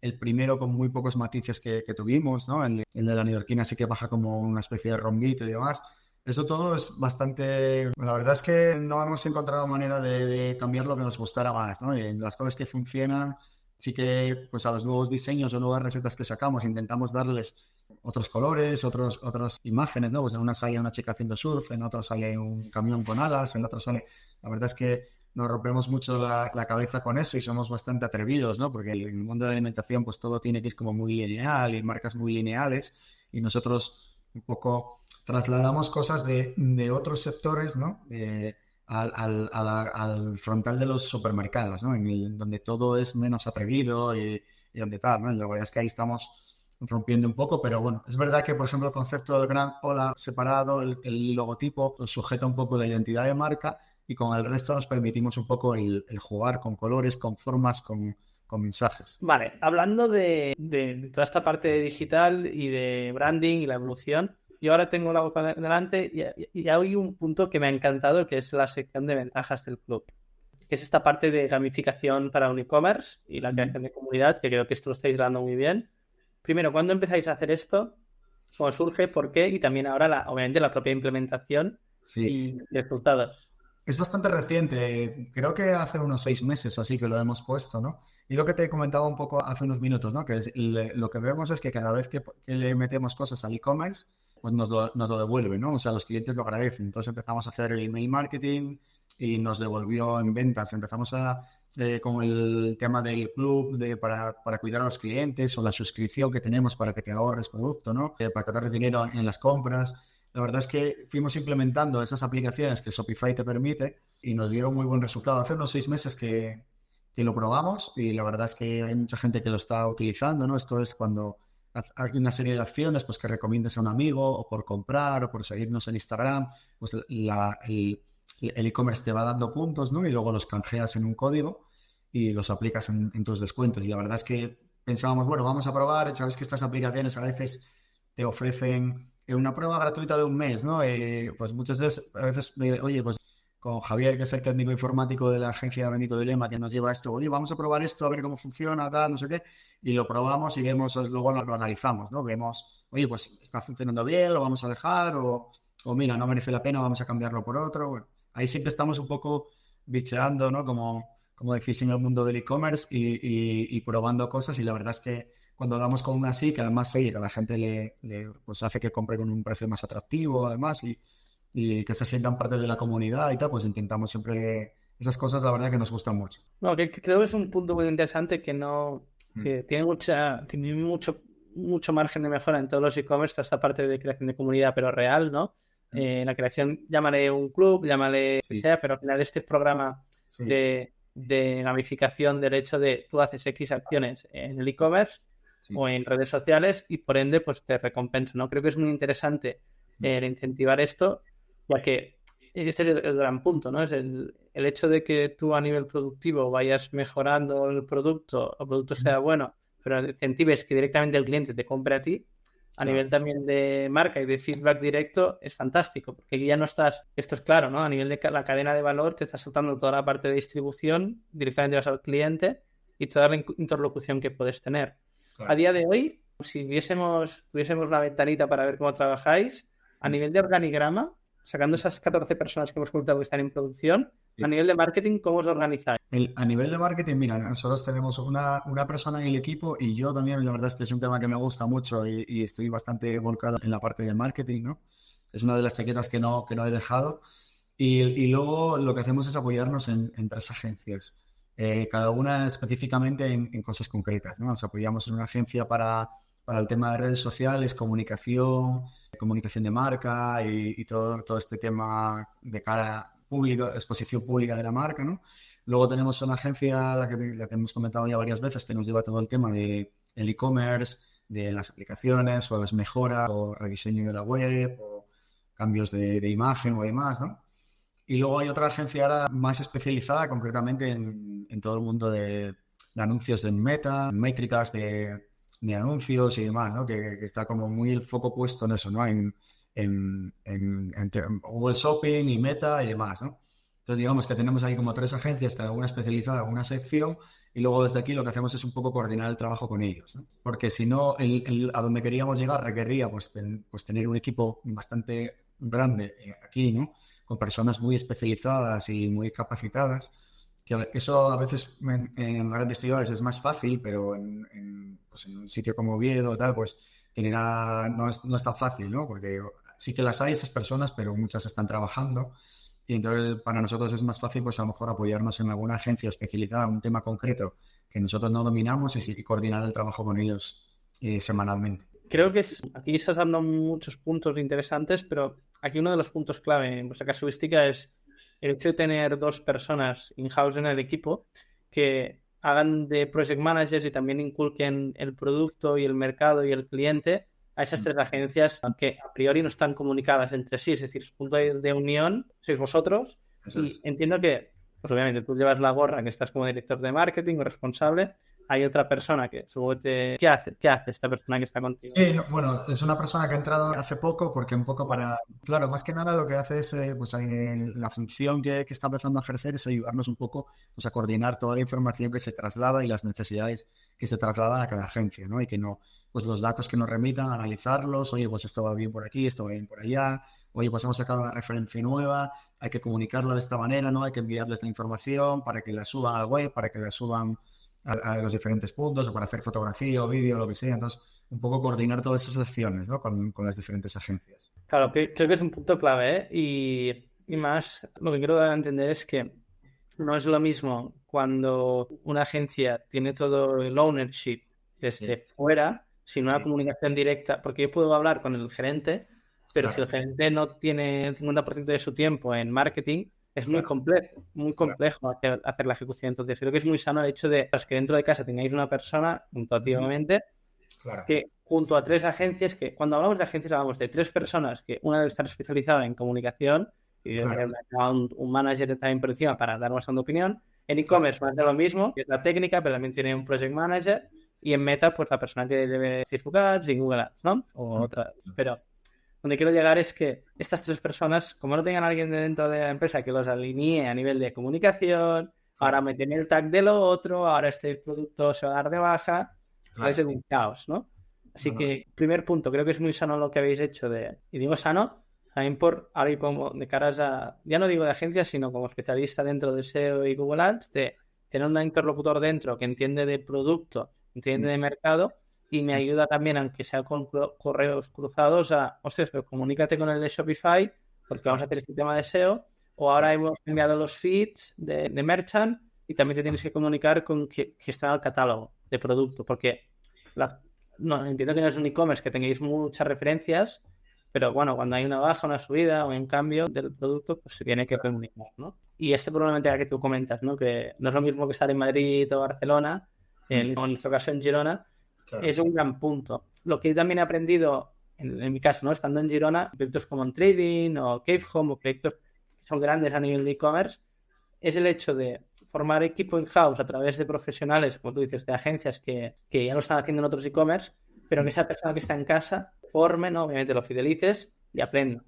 el primero con muy pocos matices que tuvimos, ¿no? El de la neoyorquina sí que baja como una especie de rombito y demás. Eso todo es bastante... La verdad es que no hemos encontrado manera de cambiar lo que nos gustara más, ¿no? Y las cosas que funcionan, sí que pues a los nuevos diseños o nuevas recetas que sacamos intentamos darles otros colores, otras imágenes, ¿no? Pues en una sale una chica haciendo surf, en otra sale un camión con alas, en otra sale... La verdad es que nos rompemos mucho la cabeza con eso y somos bastante atrevidos, ¿no? Porque en el mundo de la alimentación pues todo tiene que ir como muy lineal y marcas muy lineales y nosotros un poco trasladamos cosas de otros sectores, ¿no? Al frontal de los supermercados, ¿no? Donde todo es menos atrevido y donde tal, ¿no? Y la verdad es que ahí estamos rompiendo un poco, pero bueno, es verdad que, por ejemplo, el concepto del gran hola separado, el logotipo, pues, sujeta un poco la identidad de marca y con el resto nos permitimos un poco el jugar con colores, con formas, con mensajes. Vale, hablando de toda esta parte digital y de branding y la evolución, yo ahora tengo la boca delante y hay un punto que me ha encantado, que es la sección de ventajas del club, que es esta parte de gamificación para un e-commerce y la creación de comunidad, que creo que esto lo estáis dando muy bien. Primero, ¿cuándo empezáis a hacer esto? ¿Cómo surge? ¿Por qué? Y también ahora, obviamente, la propia implementación y resultados. Es bastante reciente, creo que hace unos 6 meses o así que lo hemos puesto, ¿no? Y lo que te comentaba un poco hace unos minutos, ¿no? Que lo que vemos es que cada vez que le metemos cosas al e-commerce, pues nos lo devuelven, ¿no? O sea, los clientes lo agradecen. Entonces empezamos a hacer el email marketing y nos devolvió en ventas. Empezamos con el tema del club para cuidar a los clientes o la suscripción que tenemos para que te ahorres producto, ¿no? Para que te ahorres dinero en las compras. La verdad es que fuimos implementando esas aplicaciones que Shopify te permite y nos dieron muy buen resultado. Hace unos 6 meses que lo probamos y la verdad es que hay mucha gente que lo está utilizando, ¿no? Esto es cuando hay una serie de acciones pues, que recomiendes a un amigo o por comprar o por seguirnos en Instagram, pues el e-commerce te va dando puntos, ¿no? Y luego los canjeas en un código y los aplicas en tus descuentos. Y la verdad es que pensábamos, bueno, vamos a probar. Sabes que estas aplicaciones a veces te ofrecen una prueba gratuita de un mes, ¿no? Pues muchas veces, oye, pues con Javier, que es el técnico informático de la agencia Bendito Dilema, que nos lleva esto, oye, vamos a probar esto, a ver cómo funciona, tal, no sé qué, y lo probamos y vemos, luego lo analizamos, ¿no? Vemos, oye, pues está funcionando bien, lo vamos a dejar, o mira, no merece la pena, vamos a cambiarlo por otro. Bueno, ahí siempre estamos un poco bicheando, ¿no? Como decís, en el mundo del e-commerce y probando cosas, y la verdad es que cuando damos con una así, que además, oye, que a la gente pues hace que compre con un precio más atractivo, además, y que se sientan parte de la comunidad y tal, pues intentamos siempre esas cosas, la verdad que nos gustan mucho. No, que creo que es un punto muy interesante que tiene mucho margen de mejora en todos los e-commerce, esta parte de creación de comunidad, pero real, ¿no? La creación, llámale un club, llámale sea, pero al final este programa de gamificación del hecho de tú haces X acciones en el e-commerce o en redes sociales y por ende pues te recompensa, ¿no? Creo que es muy interesante incentivar esto, ya que ese es el gran punto, ¿no? Es el hecho de que tú a nivel productivo vayas mejorando el producto sea bueno, pero incentives que directamente el cliente te compre a ti, a nivel también de marca y de feedback directo, es fantástico, porque aquí ya no estás, esto es claro, ¿no? A nivel de la cadena de valor, te estás soltando toda la parte de distribución, directamente vas al cliente y toda la interlocución que puedes tener. Claro. A día de hoy, si tuviésemos la ventanita para ver cómo trabajáis, a nivel de organigrama, sacando esas 14 personas que hemos comentado que están en producción, a nivel de marketing, ¿cómo os organizáis? A nivel de marketing, mira, nosotros tenemos una persona en el equipo y yo también, la verdad es que es un tema que me gusta mucho y estoy bastante volcado en la parte del marketing, ¿no? Es una de las chaquetas que no he dejado. Y luego lo que hacemos es apoyarnos en 3 agencias, cada una específicamente en cosas concretas, ¿no? Nos apoyamos en una agencia para el tema de redes sociales, comunicación de marca y todo este tema de cara público, exposición pública de la marca, ¿no? Luego tenemos una agencia, la que hemos comentado ya varias veces, que nos lleva todo el tema del e-commerce, de las aplicaciones o las mejoras o rediseño de la web o cambios de imagen o demás, ¿no? Y luego hay otra agencia ahora más especializada concretamente en todo el mundo de anuncios en Meta, métricas de anuncios y demás, ¿no? Que está como muy el foco puesto en eso, ¿no? En Google Shopping y Meta y demás, ¿no? Entonces digamos que tenemos ahí como 3 agencias, cada una especializada en una sección y luego desde aquí lo que hacemos es un poco coordinar el trabajo con ellos, ¿no? Porque si no, a donde queríamos llegar requería pues tener un equipo bastante grande aquí, ¿no? Con personas muy especializadas y muy capacitadas, que eso a veces en grandes ciudades es más fácil, pero pues en un sitio como Oviedo o tal, pues no es tan fácil, ¿no? Porque sí que las hay esas personas, pero muchas están trabajando y entonces para nosotros es más fácil pues a lo mejor apoyarnos en alguna agencia especializada en un tema concreto que nosotros no dominamos y coordinar el trabajo con ellos semanalmente. Creo que aquí estás dando muchos puntos interesantes, pero aquí uno de los puntos clave en vuestra casuística es el hecho de tener 2 personas in-house en el equipo que hagan de project managers y también inculquen el producto y el mercado y el cliente a esas 3 agencias que a priori no están comunicadas entre sí, es decir, su punto de unión sois vosotros. Eso es. Entiendo que, pues obviamente, tú llevas la gorra, que estás como director de marketing o responsable. Hay otra persona que supongo que ¿Qué hace esta persona que está contigo? Sí, bueno, es una persona que ha entrado hace poco porque un poco claro, más que nada lo que hace es, pues la función que está empezando a ejercer es ayudarnos un poco pues, a coordinar toda la información que se traslada y las necesidades que se trasladan a cada agencia, ¿no? Y que no, pues los datos que nos remitan, analizarlos, oye, pues esto va bien por aquí, esto va bien por allá, oye, pues hemos sacado una referencia nueva, hay que comunicarla de esta manera, ¿no? Hay que enviarles la información para que la suban a la web, para que la suban a los diferentes puntos o para hacer fotografía o vídeo, lo que sea. Entonces, un poco coordinar todas esas acciones, ¿no? con las diferentes agencias. Claro, creo que es un punto clave, ¿eh? Y más, lo que quiero dar a entender es que no es lo mismo cuando una agencia tiene todo el ownership desde fuera, sin una comunicación directa, porque yo puedo hablar con el gerente, pero si el gerente no tiene el 50% de su tiempo en marketing, es muy complejo hacer la ejecución. Entonces, creo que es muy sano el hecho de que dentro de casa tengáis una persona, puntuativamente, que junto a 3 agencias, que cuando hablamos de agencias hablamos de 3 personas, que una debe estar especializada en comunicación y debe tener un manager también por encima para dar una segunda opinión. En e-commerce va a hacer lo mismo, que es la técnica, pero también tiene un project manager. Y en Meta, pues la persona que debe Facebook Ads y Google Ads, ¿no? O otra. Pero donde quiero llegar es que estas 3 personas, como no tengan a alguien dentro de la empresa que los alinee a nivel de comunicación, ahora me tiene el tag de lo otro, ahora este producto se va a dar de baja, puede ser un caos, ¿no? Así que, primer punto, creo que es muy sano lo que habéis hecho y digo sano, también por ahora y como de caras a, ya no digo de agencias, sino como especialista dentro de SEO y Google Ads, de tener un interlocutor dentro que entiende de producto, entiende de mercado y me ayuda también, aunque sea con correos cruzados, pero comunícate con el de Shopify porque vamos a hacer este tema de SEO, o ahora hemos enviado los feeds de Merchant y también te tienes que comunicar con que está en el catálogo de producto, porque no, entiendo que no es un e-commerce que tengáis muchas referencias, pero bueno, cuando hay una baja, una subida o un cambio del producto, pues se tiene que comunicar, ¿no? Y probablemente que tú comentas, ¿no? Que no es lo mismo que estar en Madrid o Barcelona, en nuestro caso en Girona, es un gran punto. Lo que yo también he aprendido, en mi caso, ¿no? Estando en Girona, proyectos como en Trading o Cave Home o proyectos que son grandes a nivel de e-commerce, es el hecho de formar equipo in-house a través de profesionales, como tú dices, de agencias que ya lo están haciendo en otros e-commerce, pero que esa persona que está en casa forme, ¿no? Obviamente lo fidelices y aprenda.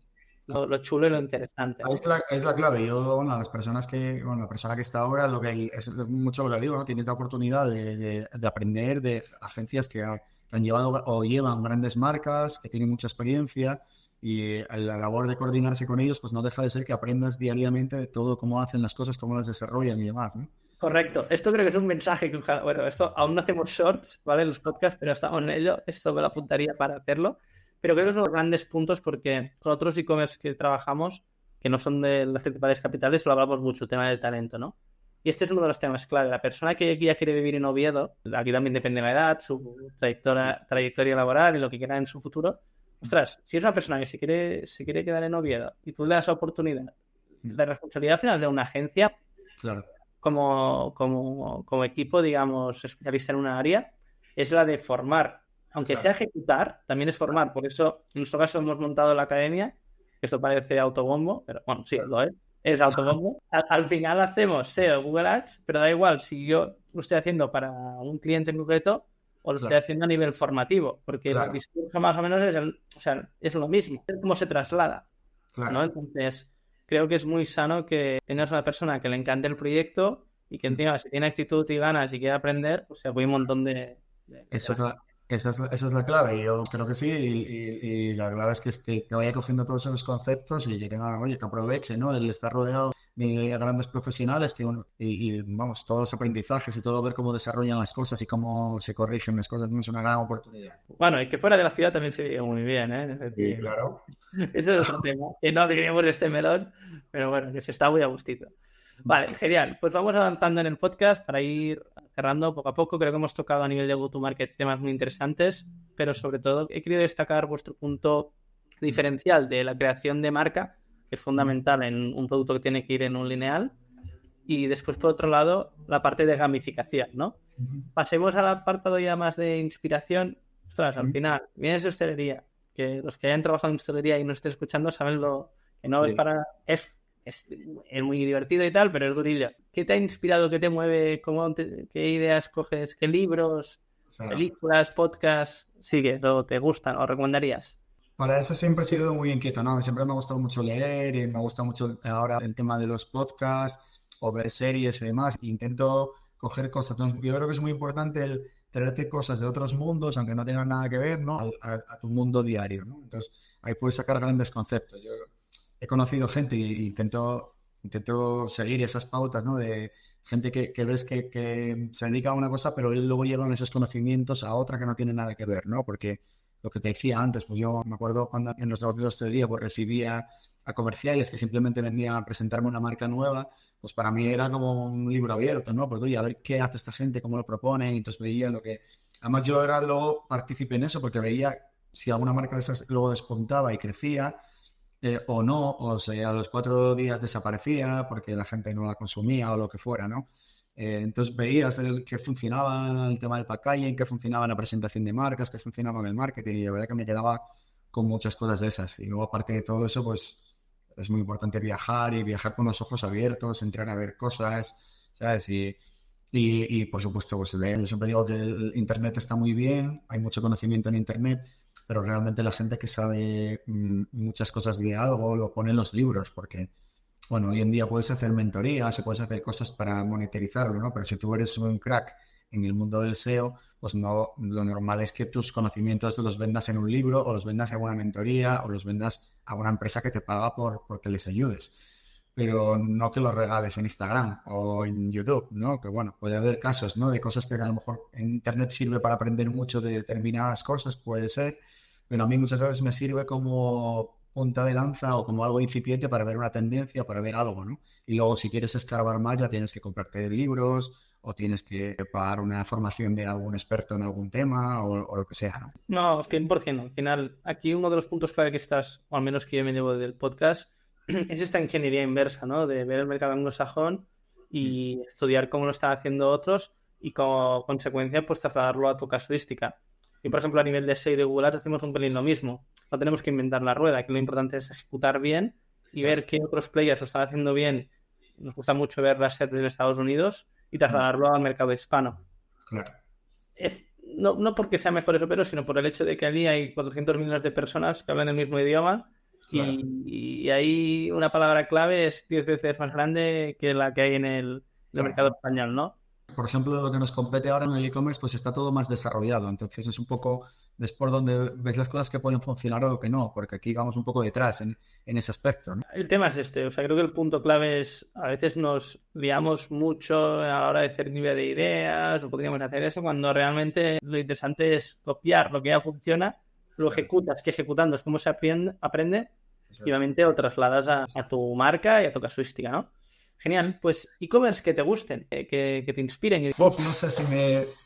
Lo chulo y lo interesante, Ahí ¿no? es la clave. Yo, bueno, las personas que, bueno, la persona que está ahora, lo que es mucho lo que digo, ¿no? Tienes la oportunidad de aprender de agencias que han llevado o llevan grandes marcas, que tienen mucha experiencia y la labor de coordinarse con ellos, pues no deja de ser que aprendas diariamente de todo, cómo hacen las cosas, cómo las desarrollan y demás, ¿no? Correcto. Esto creo que es un mensaje que ojalá, bueno, esto aún no hacemos shorts, ¿vale? Los podcasts, pero estamos en ello. Esto me lo apuntaría para hacerlo. Pero creo que son los grandes puntos porque con otros e-commerce que trabajamos, que no son de las principales capitales, lo hablamos mucho, el tema del talento, ¿no? Y este es uno de los temas clave. La persona que ya quiere vivir en Oviedo, aquí también depende de la edad, su trayectoria laboral y lo que quiera en su futuro. Ostras, si es una persona que se quiere quedar en Oviedo y tú le das la oportunidad, la responsabilidad final de una agencia Claro, como equipo, digamos, especialista en una área, es la de formar. Aunque claro. sea ejecutar, también es formar. Por eso, en nuestro caso, hemos montado la academia. Esto parece autobombo, pero bueno, sí, lo es. Es autobombo. Al final hacemos SEO, Google Ads, pero da igual si yo lo estoy haciendo para un cliente en concreto o lo estoy Claro, haciendo a nivel formativo, porque el claro, discurso más o menos es lo mismo. Es cómo se traslada, ¿no? claro. Entonces, creo que es muy sano que tengas una persona que le encante el proyecto y que encima, si tiene actitud y ganas y quiere aprender, pues se apoya un montón de Eso es cosas. esa es la clave. Y yo creo que sí. Y la clave es que vaya cogiendo todos esos conceptos y que tenga, oye, que aproveche, ¿no? El estar rodeado de grandes profesionales que, bueno, vamos, todos los aprendizajes y todo ver cómo desarrollan las cosas y cómo se corrigen las cosas, ¿no? Es una gran oportunidad. Bueno, y que fuera de la ciudad también se vive muy bien, ¿eh? Es Sí, decir, claro. ese es otro tema. Que no queríamos este melón, pero bueno, que se está muy a gustito. Vale, genial. Pues vamos avanzando en el podcast para ir cerrando poco a poco. Creo que hemos tocado a nivel de go-to-market temas muy interesantes, pero sobre todo he querido destacar vuestro punto diferencial de la creación de marca, que es fundamental en un producto que tiene que ir en un lineal. Y después, por otro lado, la parte de gamificación, ¿no? Pasemos al apartado ya más de inspiración. Ostras, al final, vienes de hostelería, que los que hayan trabajado en hostelería y no estén escuchando saben lo que no es Sí. para... Es muy divertido y tal, pero es durillo. ¿Qué te ha inspirado? ¿Qué te mueve? ¿Qué ideas coges? ¿Qué libros, O sea, películas, podcasts sigues o te gustan o recomendarías? para eso siempre he sido muy inquieto, ¿no? Siempre me ha gustado mucho leer y me gusta mucho ahora el tema de los podcasts o ver series y demás. Intento coger cosas. Entonces, yo creo que es muy importante el traerte cosas de otros mundos, aunque no tengan nada que ver, ¿no? A tu mundo diario, ¿no? Entonces, ahí puedes sacar grandes conceptos. Yo he conocido gente y intento seguir esas pautas, ¿no? De gente que ves que se dedica a una cosa, pero luego llevan esos conocimientos a otra que no tiene nada que ver, ¿no? Porque lo que te decía antes, pues yo me acuerdo cuando en los negocios de hostelería pues recibía a comerciales que simplemente venían a presentarme una marca nueva, pues para mí era como un libro abierto, ¿no? Porque oye, a ver qué hace esta gente, cómo lo proponen, y entonces veía lo que... Además yo era luego partícipe en eso porque veía si alguna marca de esas luego despuntaba y crecía o no, o sea, a los 4 días desaparecía porque la gente no la consumía o lo que fuera, ¿no? Entonces veías que funcionaba el tema del packaging, que funcionaba la presentación de marcas, que funcionaba en el marketing y de verdad que me quedaba con muchas cosas de esas. Y luego aparte de todo eso, pues es muy importante viajar y viajar con los ojos abiertos, entrar a ver cosas, ¿sabes? Y por supuesto, pues leer. Yo siempre digo que el Internet está muy bien, hay mucho conocimiento en Internet, pero realmente la gente que sabe muchas cosas de algo lo pone en los libros, porque bueno, hoy en día puedes hacer mentorías o puedes hacer cosas para monetarizarlo, ¿no? Pero si tú eres un crack en el mundo del SEO, pues no, lo normal es que tus conocimientos los vendas en un libro o los vendas en una mentoría o los vendas a una empresa que te paga porque les ayudes. Pero no que los regales en Instagram o en YouTube, ¿no? Que bueno, puede haber casos, ¿no? De cosas que a lo mejor en Internet sirve para aprender mucho de determinadas cosas, puede ser, pero a mí muchas veces me sirve como punta de lanza o como algo incipiente para ver una tendencia, para ver algo, ¿no? Y luego si quieres escarbar más ya tienes que comprarte libros o tienes que pagar una formación de algún experto en algún tema o lo que sea, ¿no? No, 100%. Al final, aquí uno de los puntos clave que estás, o al menos que yo me llevo del podcast, es esta ingeniería inversa, ¿no? De ver el mercado anglosajón y estudiar cómo lo están haciendo otros y como consecuencia, pues trasladarlo a tu casuística. Y, por ejemplo, a nivel de SEO y de Google Ads hacemos un pelín lo mismo. No tenemos que inventar la rueda, que lo importante es ejecutar bien y ver qué otros players lo están haciendo bien nos gusta mucho ver las series de Estados Unidos y trasladarlo al mercado hispano. Claro. No porque sea mejor eso, pero sino por el hecho de que allí hay 400 millones de personas que hablan el mismo idioma. Claro. Y ahí una palabra clave es 10 veces más grande que la que hay en el mercado español, ¿no? Por ejemplo, lo que nos compete ahora en el e-commerce, pues está todo más desarrollado. Entonces es un poco, ves por donde ves las cosas que pueden funcionar o que no, porque aquí vamos un poco detrás en ese aspecto, ¿no? El tema es o sea, creo que el punto clave es, a veces nos liamos mucho a la hora de hacer lluvia de ideas, o podríamos hacer eso, cuando realmente lo interesante es copiar lo que ya funciona, lo ejecutas, que ejecutando es como se aprende y obviamente lo trasladas a tu marca y a tu casuística, ¿no? Genial, pues e-commerce que te gusten, que te inspiren. No sé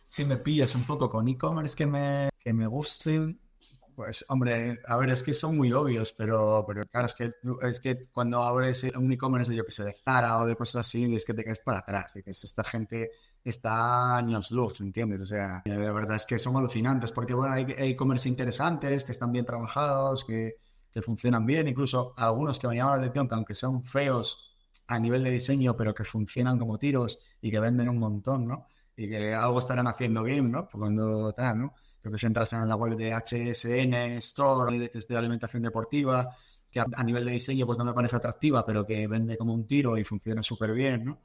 si me pillas un poco con e-commerce que me gusten. Pues, hombre, a ver, es que son muy obvios, pero claro, es que cuando abres un e-commerce, yo que sé, de Zara o de cosas así, es que te caes para atrás. Y que esta gente está a años luz, ¿entiendes? O sea, la verdad es que son alucinantes, porque bueno, hay e-commerce interesantes, que están bien trabajados, que funcionan bien, incluso algunos que me llaman la atención, que aunque son feos a nivel de diseño, pero que funcionan como tiros y que venden un montón, ¿no? Y que algo estarán haciendo bien, ¿no? Pues cuando tal, ¿no? Creo que si entras en la web de HSN Store, que es de alimentación deportiva, que a nivel de diseño pues no me parece atractiva, pero que vende como un tiro y funciona súper bien, ¿no?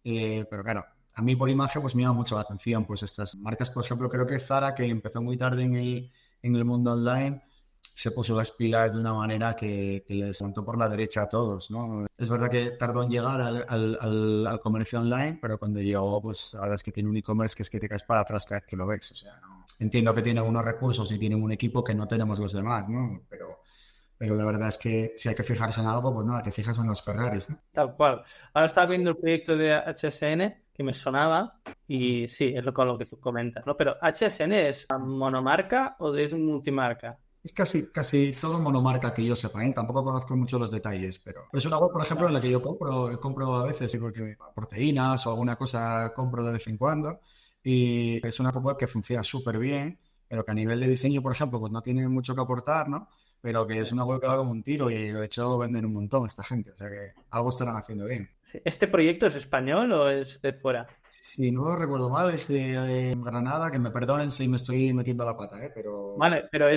Pero claro, a mí por imagen pues me llama mucho la atención, pues estas marcas, por ejemplo, creo que Zara, que empezó muy tarde en el mundo online, se puso las pilas de una manera que les levantó por la derecha a todos, ¿no? Es verdad que tardó en llegar al comercio online, pero cuando llegó, pues la verdad es que tiene un e-commerce que es que te caes para atrás cada vez que lo ves. O sea, no. Entiendo que tienen unos recursos y tienen un equipo que no tenemos los demás, ¿no? Pero la verdad es que si hay que fijarse en algo, pues nada, te fijas en los Ferraris, ¿no? Tal cual. Ahora estaba viendo el proyecto de HSN que me sonaba y sí, es con lo que tú comentas, ¿no? Pero ¿HSN es monomarca o es multimarca? Es casi todo monomarca que yo sepa, ¿eh? Tampoco conozco mucho los detalles, pero es una web, por ejemplo, en la que yo compro a veces, porque proteínas o alguna cosa compro de vez en cuando, y es una web que funciona súper bien, pero que a nivel de diseño, por ejemplo, pues no tiene mucho que aportar, ¿no? Pero que es una web que va como un tiro y de hecho venden un montón esta gente, o sea que algo estarán haciendo bien. ¿Este proyecto es español o es de fuera? Si no recuerdo mal, es de Granada, que me perdonen si me estoy metiendo la pata, pero... Vale, pero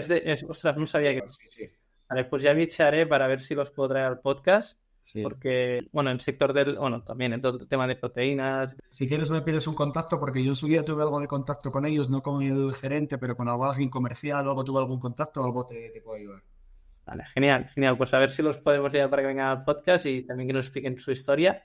ostras, no sabía que... Sí. Vale, pues ya bicharé para ver si los puedo traer al podcast, Sí. porque, bueno, en el sector también en todo el tema de proteínas. Si quieres me pides un contacto, porque yo en su día tuve algo de contacto con ellos, no con el gerente, pero con alguien comercial, luego tuve algún contacto, algo te puedo ayudar. Vale, genial. Pues a ver si los podemos llevar para que vengan al podcast y también que nos expliquen su historia.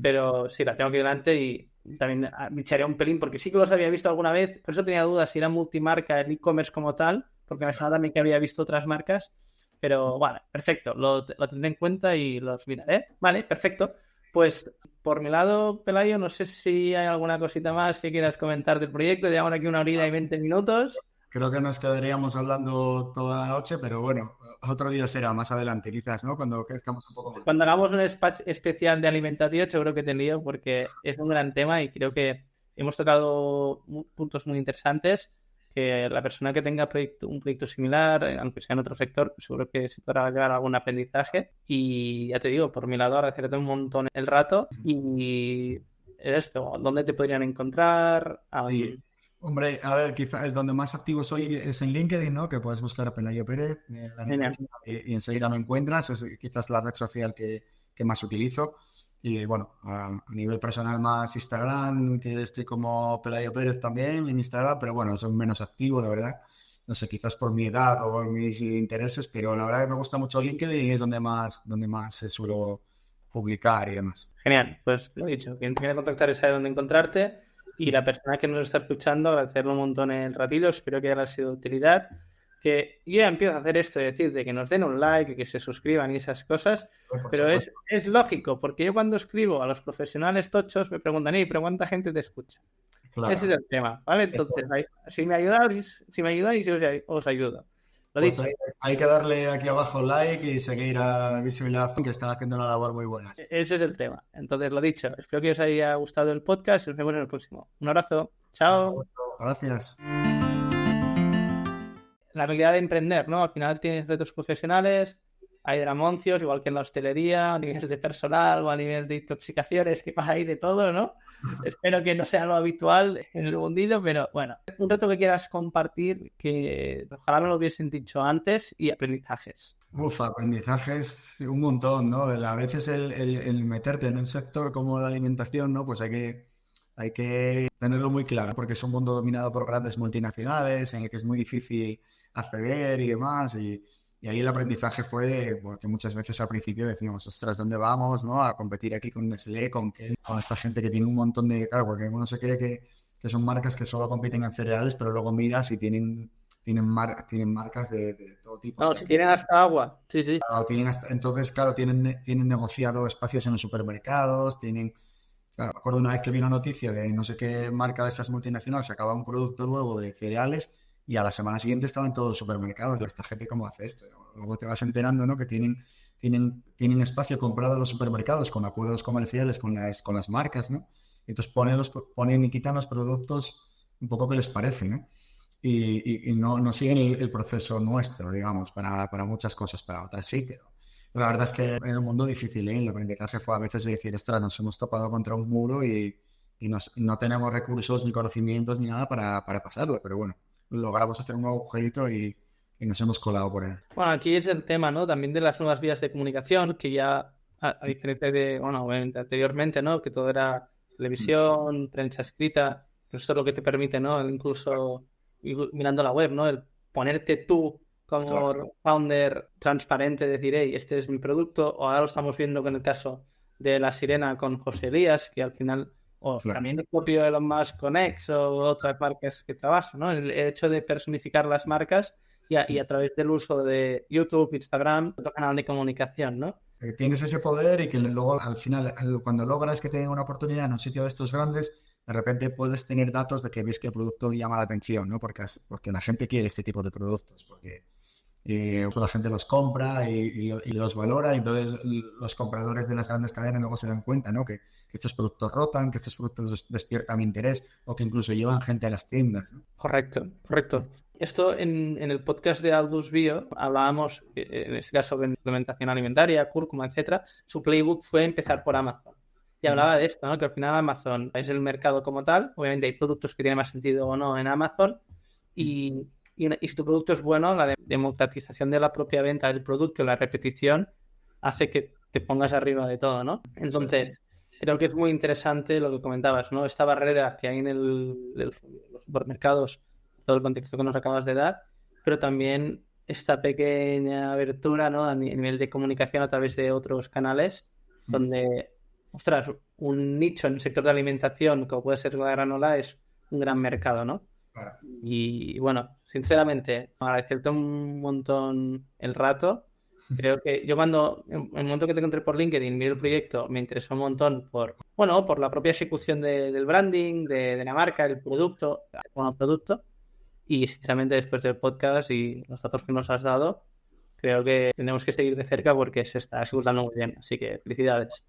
Pero sí, la tengo aquí delante y también me echaré un pelín porque sí que los había visto alguna vez. Por eso tenía dudas si era multimarca el e-commerce como tal, porque me sonaba también que había visto otras marcas. Pero vale, perfecto. Lo tendré en cuenta y los miraré. Vale, perfecto. Pues por mi lado, Pelayo, no sé si hay alguna cosita más que quieras comentar del proyecto. Llevamos aquí 1 hora y 20 minutos. Creo que nos quedaríamos hablando toda la noche, pero bueno, otro día será más adelante, quizás, ¿no? Cuando crezcamos un poco más. Cuando hagamos un especial de alimentación, seguro que te lío porque es un gran tema y creo que hemos tocado puntos muy interesantes que la persona que tenga un proyecto similar, aunque sea en otro sector, pues seguro que se podrá llevar algún aprendizaje. Y ya te digo, por mi lado, agradecerte un montón el rato y esto, ¿dónde te podrían encontrar? Sí. Hombre, a ver, quizás donde más activo soy es en LinkedIn, ¿no? Que puedes buscar a Pelayo Pérez y enseguida me encuentras. Es quizás la red social que más utilizo. Y bueno, a nivel personal más Instagram, que estoy como Pelayo Pérez también en Instagram, pero bueno, soy menos activo, la verdad. No sé, quizás por mi edad o por mis intereses, pero la verdad que me gusta mucho LinkedIn y es donde más se suelo publicar y demás. Genial, pues lo dicho, quien quiera contactar sabe dónde encontrarte. Y la persona que nos está escuchando, agradecerle un montón el ratillo, espero que haya sido de utilidad. Que yo ya empiezo a hacer esto, es decir, de que nos den un like, que se suscriban y esas cosas, pero es lógico, porque yo cuando escribo a los profesionales tochos me preguntan, ¿pero cuánta gente te escucha? Claro. Ese es el tema, ¿vale? Entonces, si me ayudáis, os ayudo. Pues hay que darle aquí abajo like y seguir a Visibilización, que están haciendo una labor muy buena. Ese es el tema. Entonces, lo dicho, espero que os haya gustado el podcast y nos vemos en el próximo. Un abrazo. Chao. Gracias. La realidad de emprender, ¿no? Al final tienes retos profesionales, hay dramoncios, igual que en la hostelería, a nivel de personal o a nivel de intoxicaciones, que pasa ahí de todo, ¿no? Espero que no sea lo habitual en el mundillo, pero bueno. Un reto que quieras compartir, que ojalá me lo hubiesen dicho antes, y aprendizajes. Aprendizajes un montón, ¿no? A veces el meterte en un sector como la alimentación, ¿no? Pues hay que tenerlo muy claro, porque es un mundo dominado por grandes multinacionales, en el que es muy difícil acceder y demás, y ahí el aprendizaje fue porque muchas veces al principio decíamos, ostras, ¿dónde vamos, no? A competir aquí con Nestlé, con esta gente que tiene un montón de... Claro, porque uno se cree que son marcas que solo compiten en cereales, pero luego miras y tienen marcas de todo tipo. O No, sea, si tienen hasta agua, sí, sí. claro, entonces, claro, tienen negociado espacios en los supermercados, claro, me acuerdo una vez que vi una noticia de no sé qué marca de esas multinacionales, sacaba un producto nuevo de cereales y a la semana siguiente estaba en todos los supermercados. Esta gente, ¿cómo hace esto? Luego te vas enterando, ¿no? Que tienen espacio comprado en los supermercados con acuerdos comerciales con las marcas, ¿no? Entonces ponen y quitan los productos un poco que les parece, ¿no? Y no siguen el proceso nuestro, digamos, para muchas cosas, para otras sí, pero la verdad es que es un mundo difícil, ¿eh? El aprendizaje fue a veces de decir, ostras, nos hemos topado contra un muro y no tenemos recursos ni conocimientos ni nada para pasarlo, pero bueno, logramos hacer un agujerito y nos hemos colado por él. Bueno, aquí es el tema, ¿no? También de las nuevas vías de comunicación, que ya, a diferencia de, bueno, obviamente anteriormente, ¿no? Que todo era televisión, prensa escrita, pues esto es lo que te permite, ¿no? Incluso mirando la web, ¿no? El ponerte tú como Claro. founder transparente, decir, hey, este es mi producto, o ahora lo estamos viendo con el caso de La Sirena con José Elías, que al final, o Claro. también el propio Elon Musk con X o otras marcas que trabajan, ¿no? El hecho de personificar las marcas y a través del uso de YouTube, Instagram, otro canal de comunicación, ¿no? Tienes ese poder y que luego al final, cuando logras que te den una oportunidad en un sitio de estos grandes, de repente puedes tener datos de que ves que el producto llama la atención, ¿no? Porque la gente quiere este tipo de productos, porque la gente los compra y los valora, y entonces los compradores de las grandes cadenas luego se dan cuenta, ¿no? Que estos productos rotan, que estos productos despiertan interés o que incluso llevan gente a las tiendas, ¿no? Correcto, correcto. Esto en el podcast de Aldous Bio hablábamos, en este caso, de implementación alimentaria, cúrcuma, etcétera. Su playbook fue empezar por Amazon. Y hablaba de esto, ¿no? Que al final Amazon es el mercado como tal. Obviamente hay productos que tienen más sentido o no en Amazon. Y si tu producto es bueno, la democratización de la propia venta del producto, la repetición, hace que te pongas arriba de todo, ¿no? Entonces, creo que es muy interesante lo que comentabas, ¿no? Esta barrera que hay en los supermercados, todo el contexto que nos acabas de dar, pero también esta pequeña abertura, ¿no? A nivel de comunicación a través de otros canales, donde, ostras, un nicho en el sector de alimentación, como puede ser la granola, es un gran mercado, ¿no? Claro. Y bueno, sinceramente, agradecerte un montón el rato. Creo que yo en el momento que te encontré por LinkedIn, vi el proyecto, me interesó un montón por la propia ejecución del branding, de la marca, del producto, como producto. Y sinceramente, después del podcast y los datos que nos has dado, creo que tenemos que seguir de cerca porque se está ejecutando muy bien. Así que felicidades.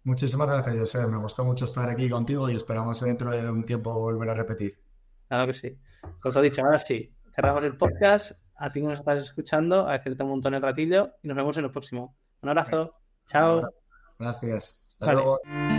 Muchísimas gracias, José. Me gustó mucho estar aquí contigo y esperamos dentro de un tiempo volver a repetir. Claro que sí. Os lo he dicho, ahora sí. Cerramos el podcast. A ti que nos estás escuchando, agradecerte un montón el ratillo y nos vemos en el próximo. Un abrazo. Un Chao. abrazo. Gracias. Hasta Vale. luego.